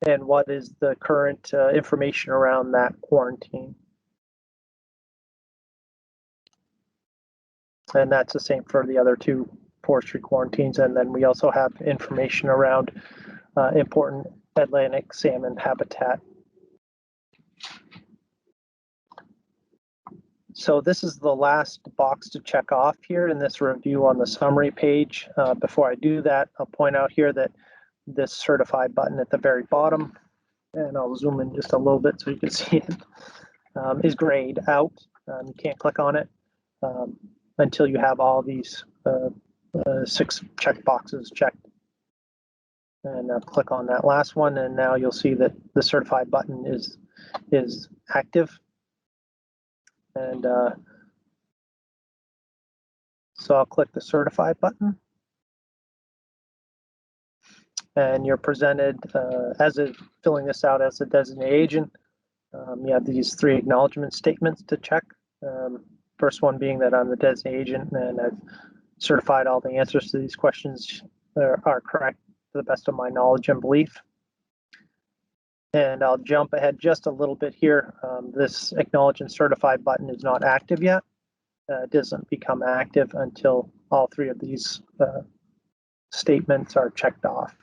and what is the current information around that quarantine. And that's the same for the other two forestry quarantines. And then we also have information around important Atlantic salmon habitat. So this is the last box to check off here in this review on the summary page. Before I do that, I'll point out here that this certify button at the very bottom, and I'll zoom in just a little bit so you can see it, is grayed out. You can't click on it until you have all these 6 check boxes checked. And click on that last one, and now you'll see that the certify button is active. And so I'll click the certify button, and you're presented filling this out as a designated agent. You have these 3 acknowledgement statements to check. First one being that I'm the designated agent and I've certified all the answers to these questions are correct to the best of my knowledge and belief. And I'll jump ahead just a little bit here. This acknowledge and certify button is not active yet. It doesn't become active until all 3 of these statements are checked off.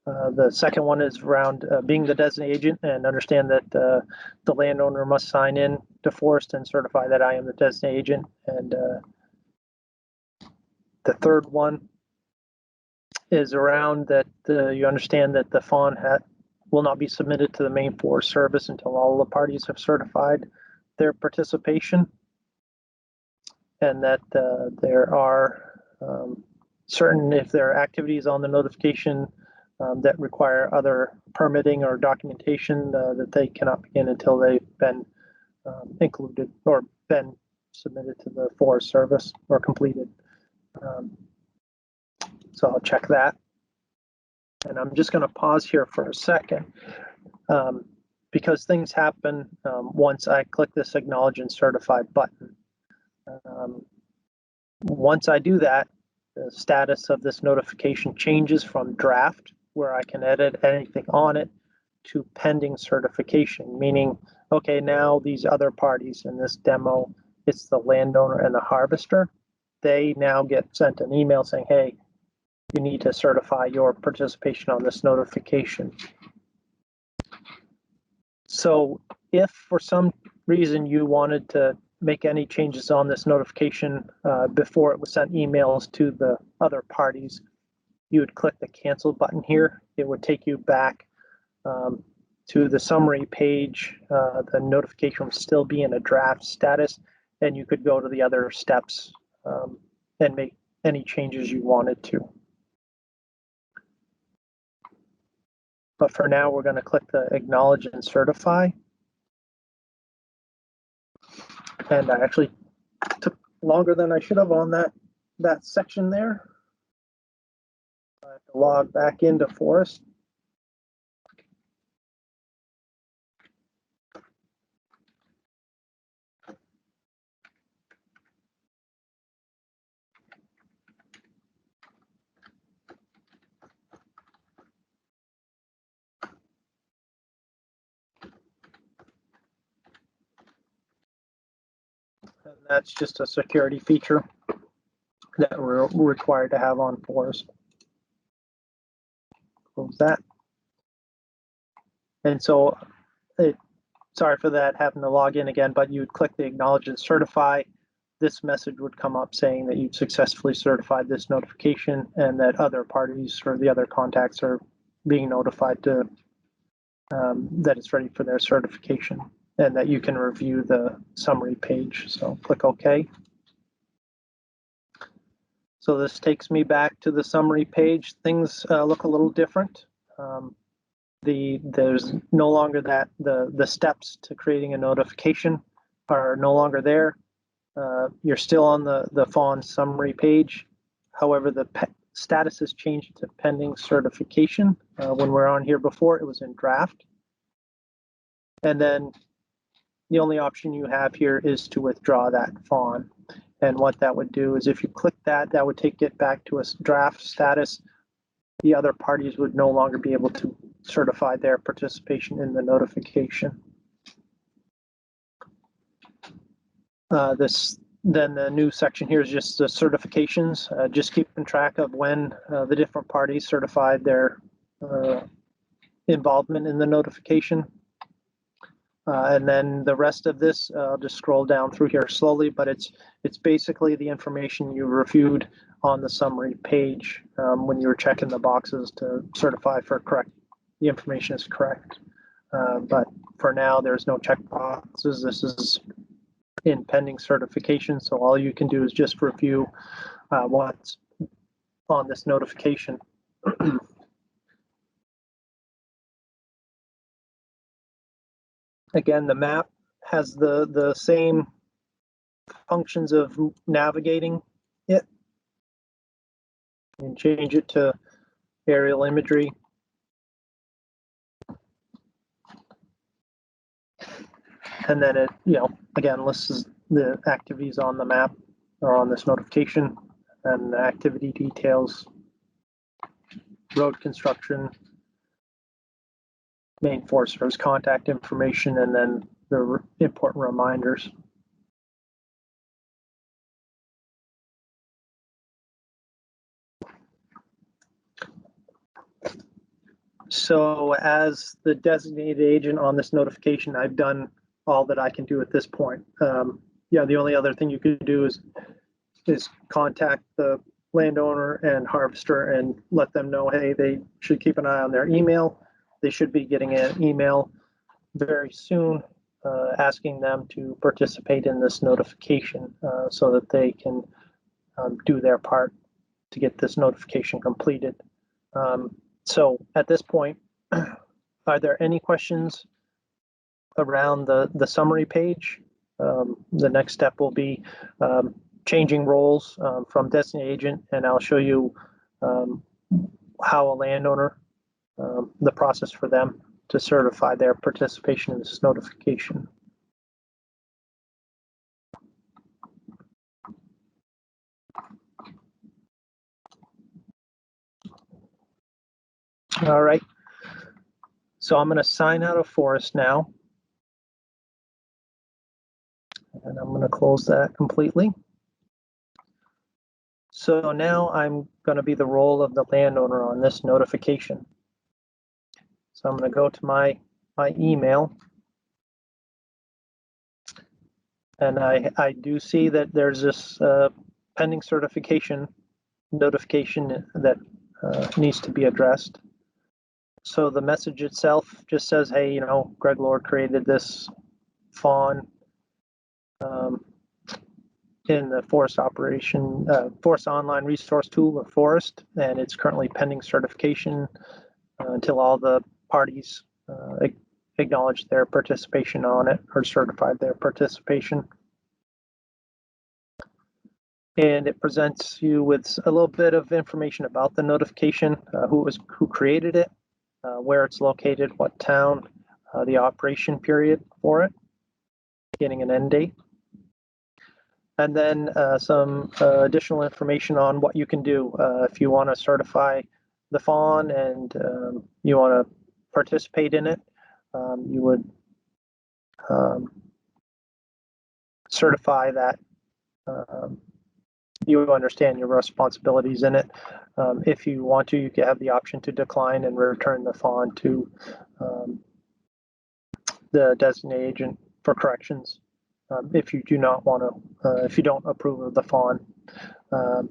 The second one is around being the designated agent, and understand that the landowner must sign in to FOResT and certify that I am the designated agent. And the third one is around that you understand that the fawn will not be submitted to the Maine Forest Service until all the parties have certified their participation, and that there are certain, if there are activities on the notification that require other permitting or documentation, that they cannot begin until they've been included or been submitted to the Forest Service or completed. So I'll check that. And I'm just going to pause here for a second because things happen once I click this acknowledge and certify button. Once I do that, the status of this notification changes from draft where I can edit anything on it to pending certification, meaning, okay, now these other parties in this demo, it's the landowner and the harvester. They now get sent an email saying, hey, you need to certify your participation on this notification. So if for some reason you wanted to make any changes on this notification before it was sent emails to the other parties, you would click the cancel button here. It would take you back to the summary page. The notification would still be in a draft status, and you could go to the other steps and make any changes you wanted to. But for now, we're going to click the acknowledge and certify. And I actually took longer than I should have on that section there. I have to log back into FOResT. And that's just a security feature that we're required to have on FOResT. Close that. And so, sorry for that, having to log in again, but you'd click the acknowledge and certify. This message would come up saying that you've successfully certified this notification and that other parties or the other contacts are being notified to that it's ready for their certification and that you can review the summary page. So click OK. So this takes me back to the summary page. Things look a little different. There's no longer that the steps to creating a notification are no longer there. You're still on the FON summary page. However, the status has changed to pending certification. When we're on here before, it was in draft. And then the only option you have here is to withdraw that FON. And what that would do is if you click that, that would take it back to a draft status. The other parties would no longer be able to certify their participation in the notification. Then the new section here is just the certifications, just keeping track of when the different parties certified their involvement in the notification. And then the rest of this, I'll just scroll down through here slowly, but it's basically the information you reviewed on the summary page when you were checking the boxes to certify for the information is correct. But for now, there's no check boxes. This is in pending certification, so all you can do is just review what's on this notification. Again, the map has the same functions of navigating it. And change it to aerial imagery. And then it, again, lists the activities on the map or on this notification and the activity details, road construction, main Forest Service contact information, and then the important reminders. So as the designated agent on this notification, I've done all that I can do at this point. The only other thing you could do is contact the landowner and harvester and let them know, hey, they should keep an eye on their email. They should be getting an email very soon asking them to participate in this notification so that they can do their part to get this notification completed. So at this point, are there any questions around the summary page? The next step will be changing roles from designated agent, and I'll show you how a landowner, the process for them to certify their participation in this notification. All right. So I'm going to sign out of FOResT now. And I'm going to close that completely. So now I'm going to be the role of the landowner on this notification. So I'm going to go to my email. And I do see that there's this pending certification notification that needs to be addressed. So the message itself just says, hey, you know, Greg Lord created this fawn in the FOResT operation, FOResT online resource tool or FOResT, and it's currently pending certification until all the parties acknowledge their participation on it or certified their participation. And it presents you with a little bit of information about the notification, who created it, where it's located, what town, the operation period for it, beginning and end date. And then some additional information on what you can do if you want to certify the fawn and you want to participate in it. You would certify that you understand your responsibilities in it. If you want to, you can have the option to decline and return the fawn to the designated agent for corrections. If you do not want to, if you don't approve of the fawn. And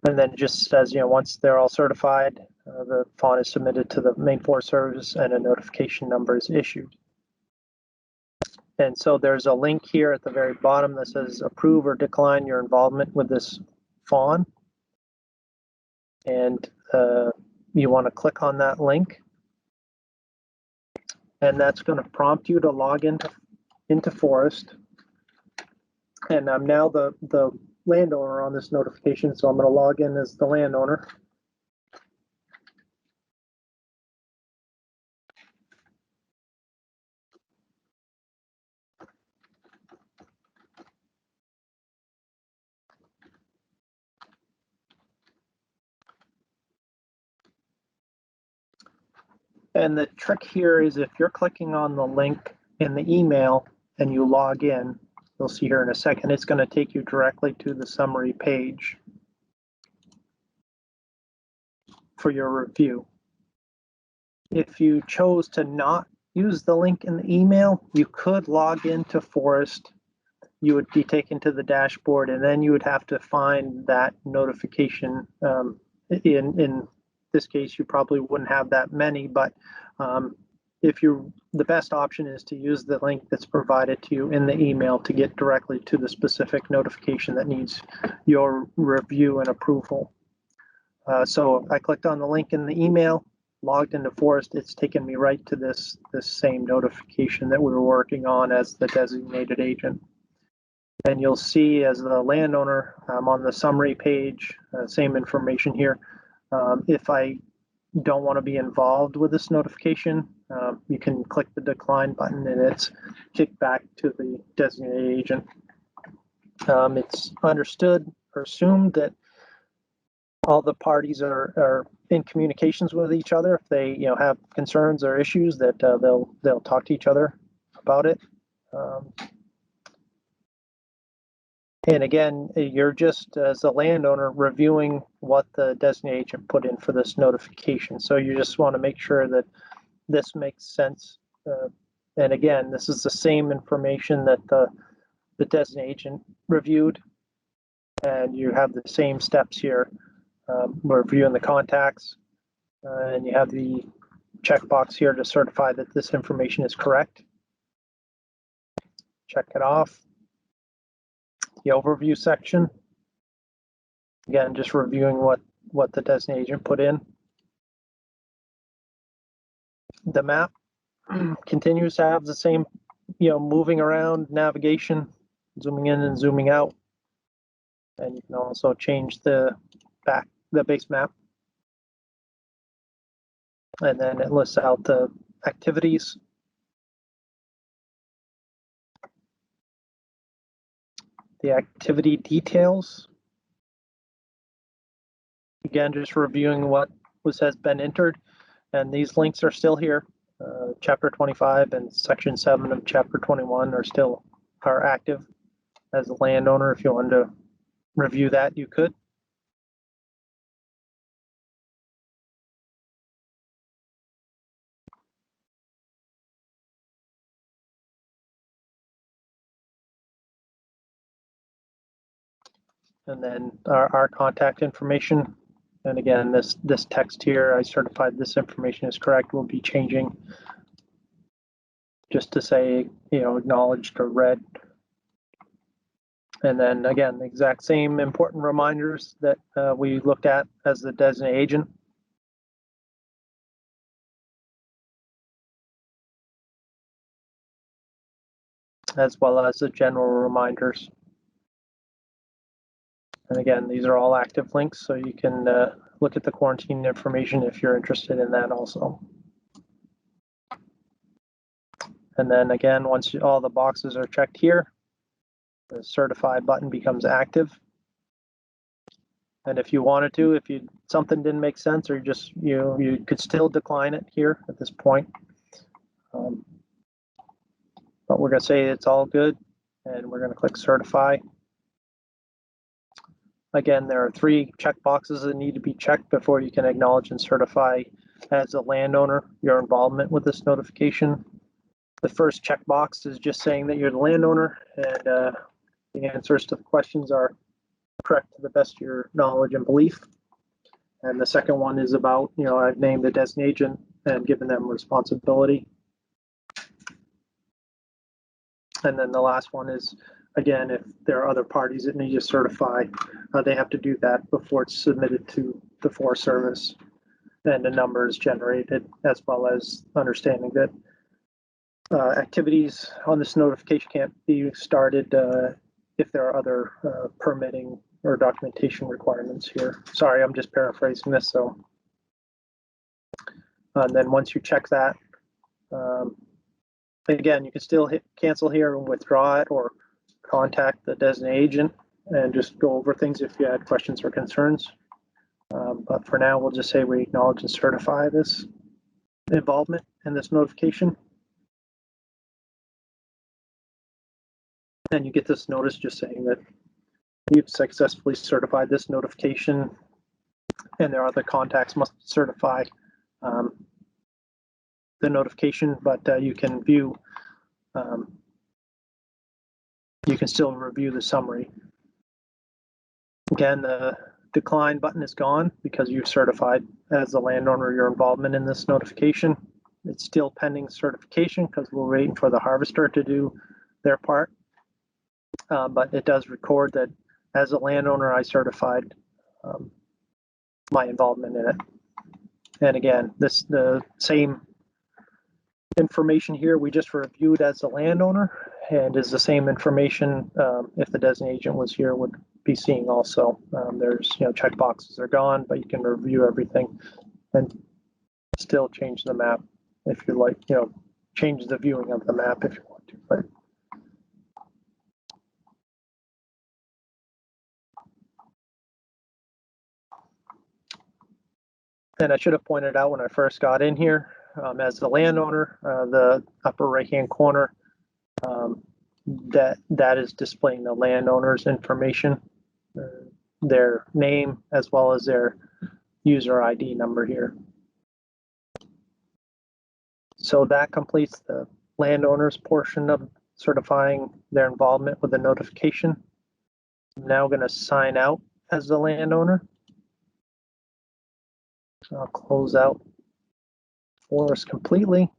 then it just says, you know, once they're all certified, the fawn is submitted to the main Forest Service and a notification number is issued. And so there's a link here at the very bottom that says approve or decline your involvement with this fawn. And you want to click on that link. And that's going to prompt you to log into FOResT. And I'm now the landowner on this notification, so I'm going to log in as the landowner. And the trick here is if you're clicking on the link in the email and you log in, you'll see here in a second, it's going to take you directly to the summary page for your review. If you chose to not use the link in the email, you could log into FOResT. You would be taken to the dashboard, and then you would have to find that notification. In this case, you probably wouldn't have that many, but the best option is to use the link that's provided to you in the email to get directly to the specific notification that needs your review and approval. So I clicked on the link in the email, logged into FOResT. It's taken me right to this same notification that we were working on as the designated agent. And you'll see as the landowner, I'm on the summary page, same information here. If I don't want to be involved with this notification, you can click the decline button and it's kicked back to the designated agent. It's understood or assumed that all the parties are in communications with each other. If they have concerns or issues, that they'll talk to each other about it. And again, you're just, as a landowner, reviewing what the designated agent put in for this notification. So you just want to make sure that this makes sense. And again, this is the same information that the designated agent reviewed. And you have the same steps here. We're reviewing the contacts. And you have the checkbox here to certify that this information is correct. Check it off. The overview section. Again, just reviewing what the designated agent put in. The map continues to have the same, moving around navigation, zooming in and zooming out. And you can also change the base map. And then it lists out the activities. The activity details. Again, just reviewing what has been entered, and these links are still here. Chapter 25 and Section 7 of Chapter 21 are active. As a landowner, if you wanted to review that, you could. And then our contact information. And again, this text here, I certified this information is correct, will be changing just to say, acknowledged or read. And then again, the exact same important reminders that we looked at as the designated agent. As well as the general reminders. And again, these are all active links, so you can look at the quarantine information if you're interested in that also. And then again, once all the boxes are checked here, the certify button becomes active. And if you wanted to, if something didn't make sense, or just you could still decline it here at this point. But we're going to say it's all good, and we're going to click certify. Again, there are 3 check boxes that need to be checked before you can acknowledge and certify as a landowner your involvement with this notification. The first checkbox is just saying that you're the landowner, and the answers to the questions are correct to the best of your knowledge and belief. And the second one is about, I've named the designated agent and given them responsibility. And then the last one is, again, if there are other parties that need to certify, they have to do that before it's submitted to the Forest Service and the number is generated, as well as understanding that activities on this notification can't be started if there are other permitting or documentation requirements here. Sorry, I'm just paraphrasing this. So, and then once you check that, again, you can still hit cancel here and withdraw it, or contact the designated agent and just go over things if you had questions or concerns. But for now, we'll just say we acknowledge and certify this involvement in this notification. And you get this notice just saying that you've successfully certified this notification, and their other contacts must certify the notification, but you can view, you can still review the summary. Again, the decline button is gone because you've certified as a landowner your involvement in this notification. It's still pending certification because we're waiting for the harvester to do their part. But it does record that as a landowner, I certified my involvement in it. And again, the same information here we just reviewed as a landowner, and is the same information if the designated agent was here would be seeing also. There's check boxes are gone, but you can review everything and still change the map if you like. Change the viewing of the map if you want to. But and I should have pointed out when I first got in here, as the landowner, the upper right-hand corner, that is displaying the landowner's information, their name, as well as their user ID number here. So that completes the landowner's portion of certifying their involvement with the notification. I'm now going to sign out as the landowner. So I'll close out FOResT completely.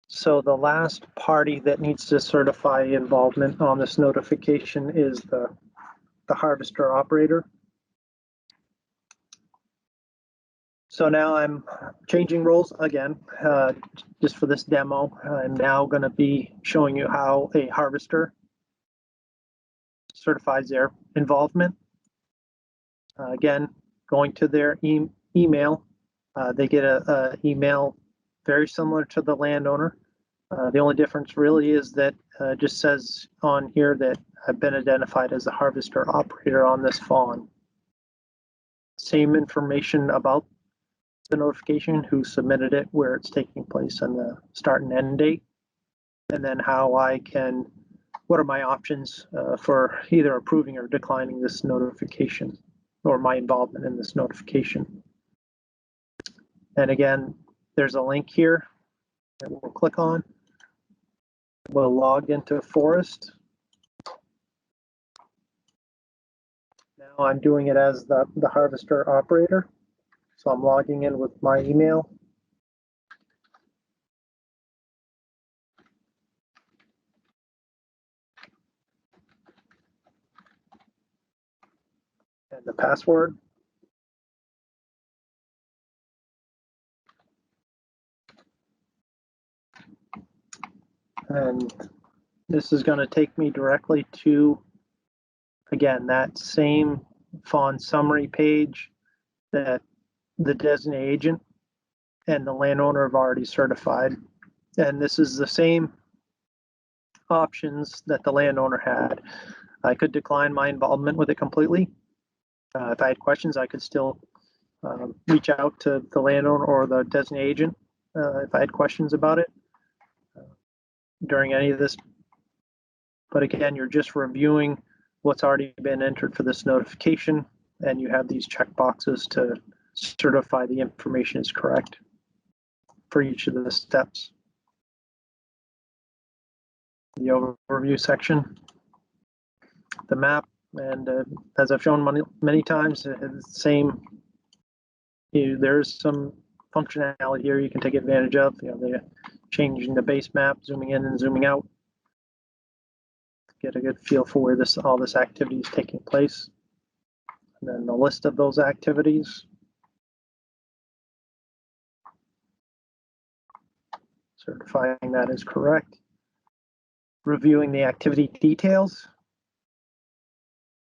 So the last party that needs to certify involvement on this notification is the harvester operator. So now I'm changing roles again, just for this demo. I'm now going to be showing you how a harvester certifies their involvement. Again, going to their email, they get a email very similar to the landowner. The only difference really is that it just says on here that I've been identified as a harvester operator on this fawn. same information about the notification, who submitted it, where it's taking place, and the start and end date, and then how I can, what are my options for either approving or declining this notification, or my involvement in this notification. And again, there's a link here that we'll click on. We'll log into FOResT. Now I'm doing it as the harvester operator. So I'm logging in with my email. And the password. And this is going to take me directly to, again, that same fawn summary page that the designated agent and the landowner have already certified. And this is the same options that the landowner had. I could decline my involvement with it completely. If I had questions, I could still reach out to the landowner or the designated agent if I had questions about it during any of this. But again, you're just reviewing what's already been entered for this notification, and you have these check boxes to certify the information is correct for each of the steps. The overview section, the map, and as I've shown many times, it's the same. There's some functionality here you can take advantage of. They're changing the base map, zooming in and zooming out. Get a good feel for where all this activity is taking place. And then the list of those activities. Certifying that is correct. Reviewing the activity details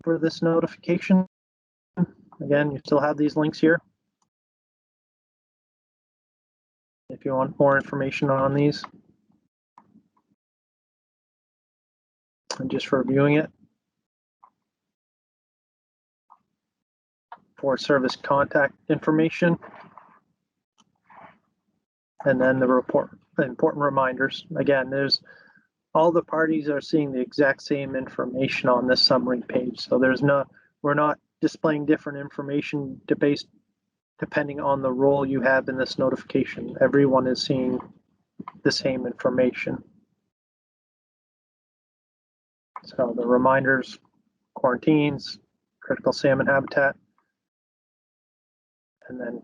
for this notification. Again, you still have these links here if you want more information on these. And just reviewing it. For service contact information. And then the important reminders. Again, all the parties are seeing the exact same information on this summary page. So we're not displaying different information depending on the role you have in this notification. Everyone is seeing the same information. So the reminders, quarantines, critical salmon habitat, and then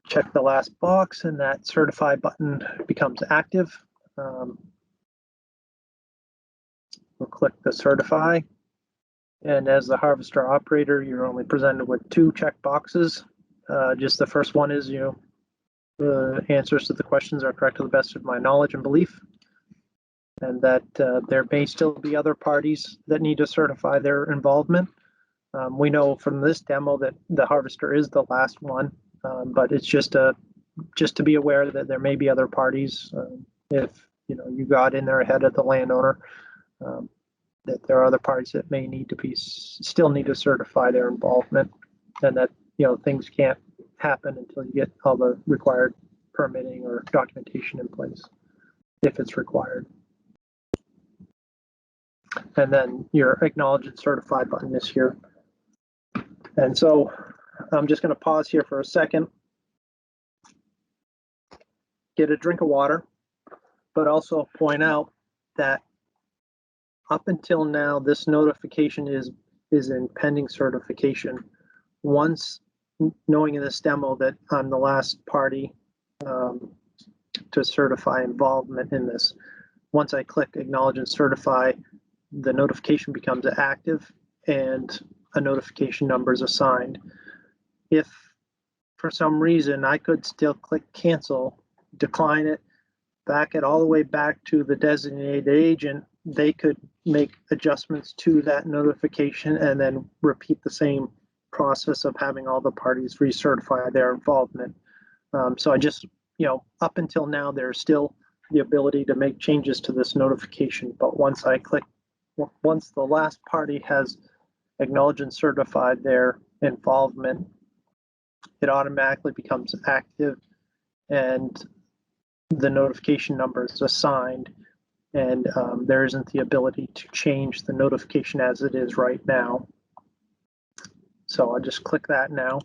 check the last box and that certify button becomes active. We'll click the certify. And as the harvester operator, you're only presented with 2 check boxes. Just the first one is, the answers to the questions are correct to the best of my knowledge and belief. And that there may still be other parties that need to certify their involvement. We know from this demo that the harvester is the last one, but it's just to be aware that there may be other parties if you got in there ahead of the landowner, that there are other parties that may still need to certify their involvement, and that things can't happen until you get all the required permitting or documentation in place if it's required. And then your acknowledge and certify button is here. And so I'm just going to pause here for a second, get a drink of water, but also point out that up until now, this notification is in pending certification. Once, knowing in this demo that I'm the last party to certify involvement in this, once I click acknowledge and certify, the notification becomes active and a notification number is assigned. If for some reason I could still click cancel, decline it, back it all the way back to the designated agent, they could make adjustments to that notification and then repeat the same process of having all the parties recertify their involvement. So I just, up until now, there's still the ability to make changes to this notification. But once the last party has acknowledge and certify their involvement, it automatically becomes active and the notification number is assigned, and there isn't the ability to change the notification as it is right now. So I'll just click that now.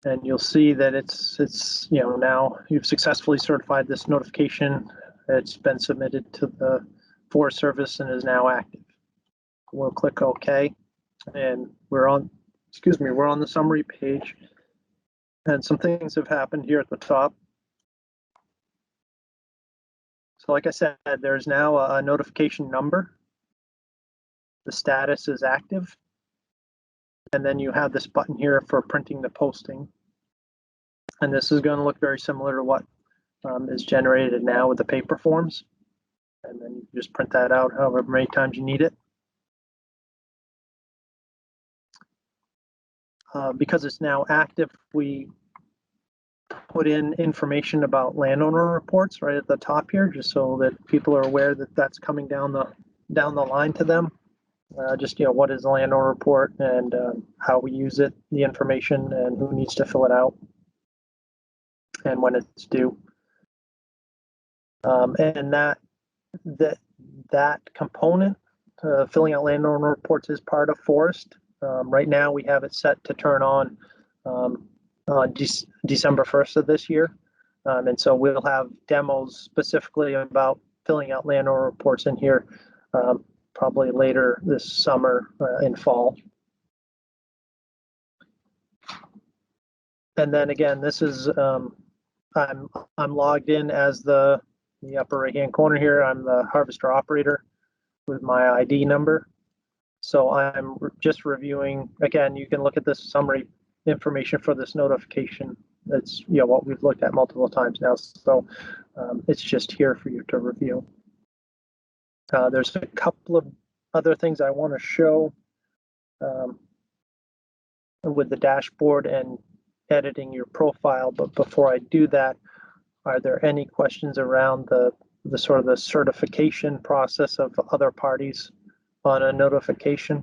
And you'll see that it's now you've successfully certified this notification. It's been submitted to the Forest Service and is now active. We'll click OK, and we're on the summary page. And some things have happened here at the top. So like I said, there's now a notification number. The status is active. And then you have this button here for printing the posting. And this is going to look very similar to what is generated now with the paper forms. And then you just print that out however many times you need it. Because it's now active, we put in information about landowner reports right at the top here, just so that people are aware that that's coming down the line to them. Just what is a landowner report and how we use it, the information, and who needs to fill it out, and when it's due. And that component, filling out landowner reports, is part of FOResT. Right now, we have it set to turn on December 1st of this year. And so we'll have demos specifically about filling out landowner reports in here probably later this summer in fall. And then again, this is I'm logged in as the upper right hand corner here. I'm the harvester operator with my ID number. So I'm just reviewing. Again, you can look at this summary information for this notification. It's what we've looked at multiple times now. So it's just here for you to review. There's a couple of other things I want to show with the dashboard and editing your profile. But before I do that, are there any questions around the sort of the certification process of other parties on a notification?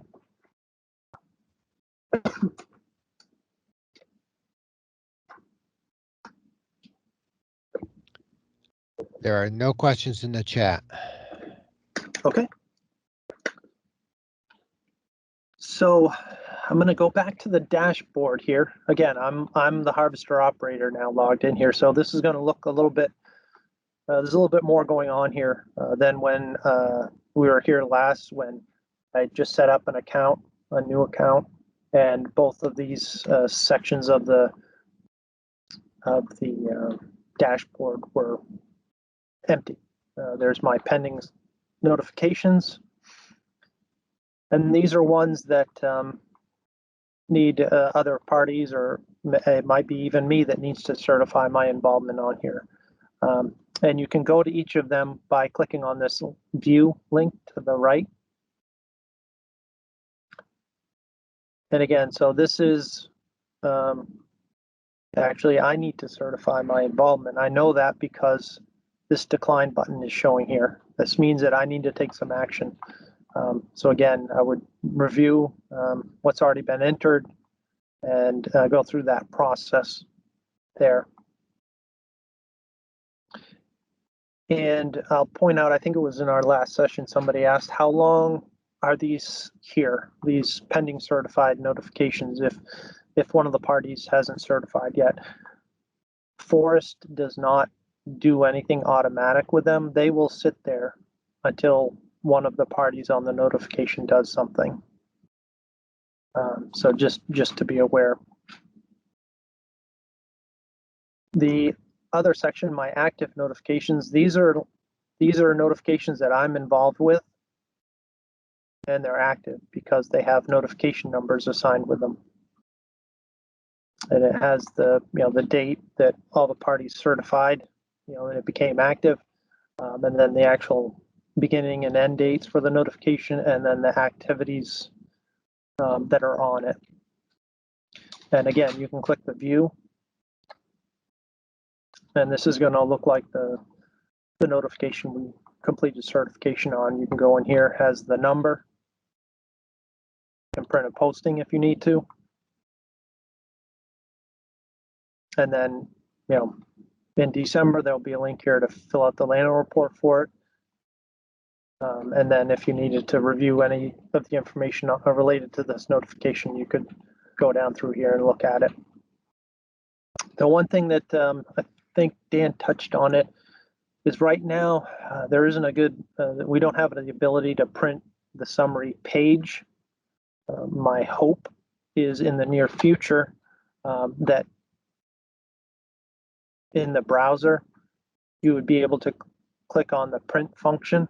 There are no questions in the chat.
Okay. So I'm going to go back to the dashboard here. Again, I'm the harvester operator now logged in here. So this is going to look a little bit, there's a little bit more going on here than when we were here last, when I just set up an account, a new account, and both of these sections of the dashboard were empty. There's my pending notifications, and these are ones that need other parties, or it might be even me that needs to certify my involvement on here. And you can go to each of them by clicking on this view link to the right. And again, so this is actually, I need to certify my involvement. I know that because this decline button is showing here. This means that I need to take some action. So again, I would review what's already been entered and go through that process there. And I'll point out, I think it was in our last session, somebody asked, how long are these here, these pending certified notifications, if one of the parties hasn't certified yet? FOResT does not do anything automatic with them. They will sit there until one of the parties on the notification does something. So just to be aware. The other section, my active notifications, these are notifications that I'm involved with, and they're active because they have notification numbers assigned with them. And it has the date that all the parties certified, and it became active, and then the actual beginning and end dates for the notification, and then the activities that are on it. And again, you can click the view, and this is going to look like the notification we completed certification on. You can go in here, it has the number, can print a posting if you need to. And then, you know, in December, there'll be a link here to fill out the landowner report for it. And then if you needed to review any of the information related to this notification, you could go down through here and look at it. The one thing that I think Dan touched on it is right now there isn't a good, we don't have the ability to print the summary page. My hope is in the near future that in the browser, you would be able to click on the print function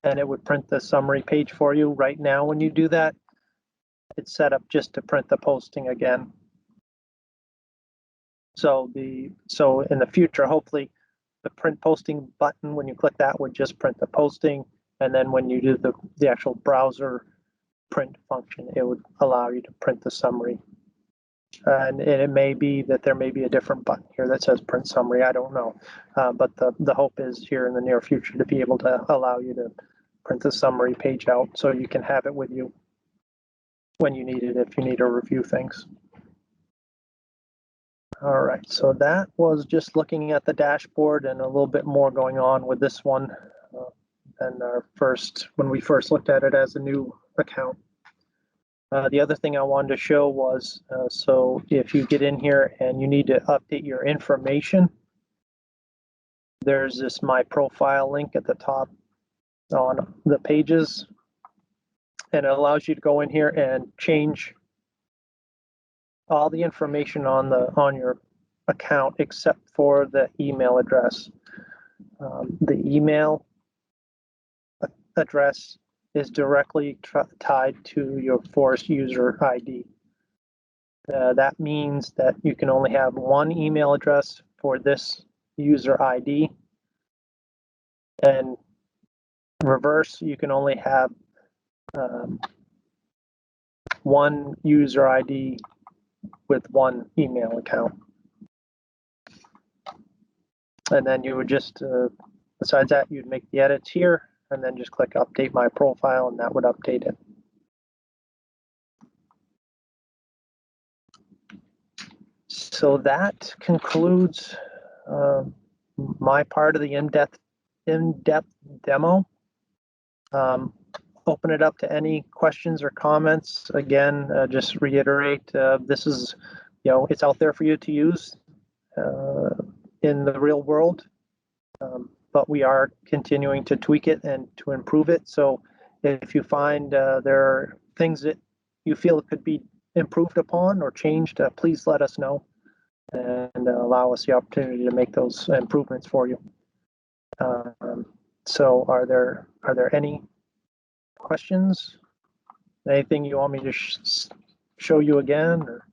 and it would print the summary page for you. Right now, when you do that, it's set up just to print the posting again. So in the future, hopefully the print posting button, when you click that, would just print the posting. And then when you do the actual browser print function, it would allow you to print the summary. And it may be that there may be a different button here that says print summary. I don't know. But the hope is here in the near future to be able to allow you to print the summary page out so you can have it with you when you need it, if you need to review things. All right, so that was just looking at the dashboard and a little bit more going on with this one than when we first looked at it as a new account. The other thing I wanted to show was, so if you get in here and you need to update your information, there's this My Profile link at the top on the pages, and it allows you to go in here and change all the information on your account except for the email address. The email address is directly tied to your FOResT user ID. That means that you can only have one email address for this user ID, and reverse, you can only have one user ID with one email account. And then you would just, besides that, you'd make the edits here and then just click update my profile and that would update it. So that concludes my part of the in-depth demo. Open it up to any questions or comments. Again, just reiterate, this is, it's out there for you to use in the real world, but we are continuing to tweak it and to improve it. So if you find there are things that you feel could be improved upon or changed, please let us know and allow us the opportunity to make those improvements for you. So are there any questions? Anything you want me to show you again? Or?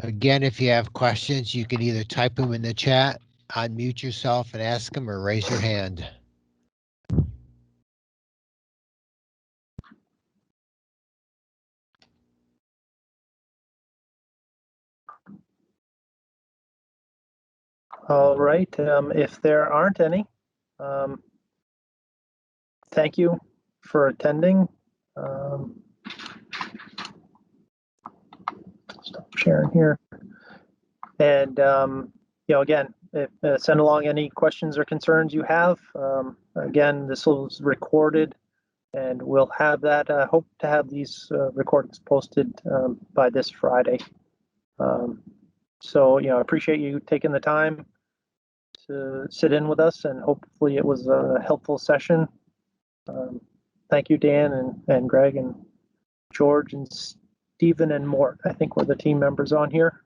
Again, if you have questions, you can either type them in the chat, unmute yourself and ask them, or raise your hand.
All right, if there aren't any, thank you for attending. Stop sharing here. And, again, send along any questions or concerns you have. Again, this was recorded and we'll have that, hope to have these recordings posted by this Friday. So, I appreciate you taking the time to sit in with us, and hopefully it was a helpful session. Thank you, Dan and Greg and George and Stephen and Mort. I think we're the team members on here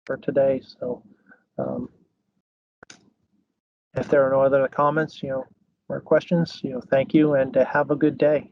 for today. So if there are no other comments, or questions, thank you and have a good day.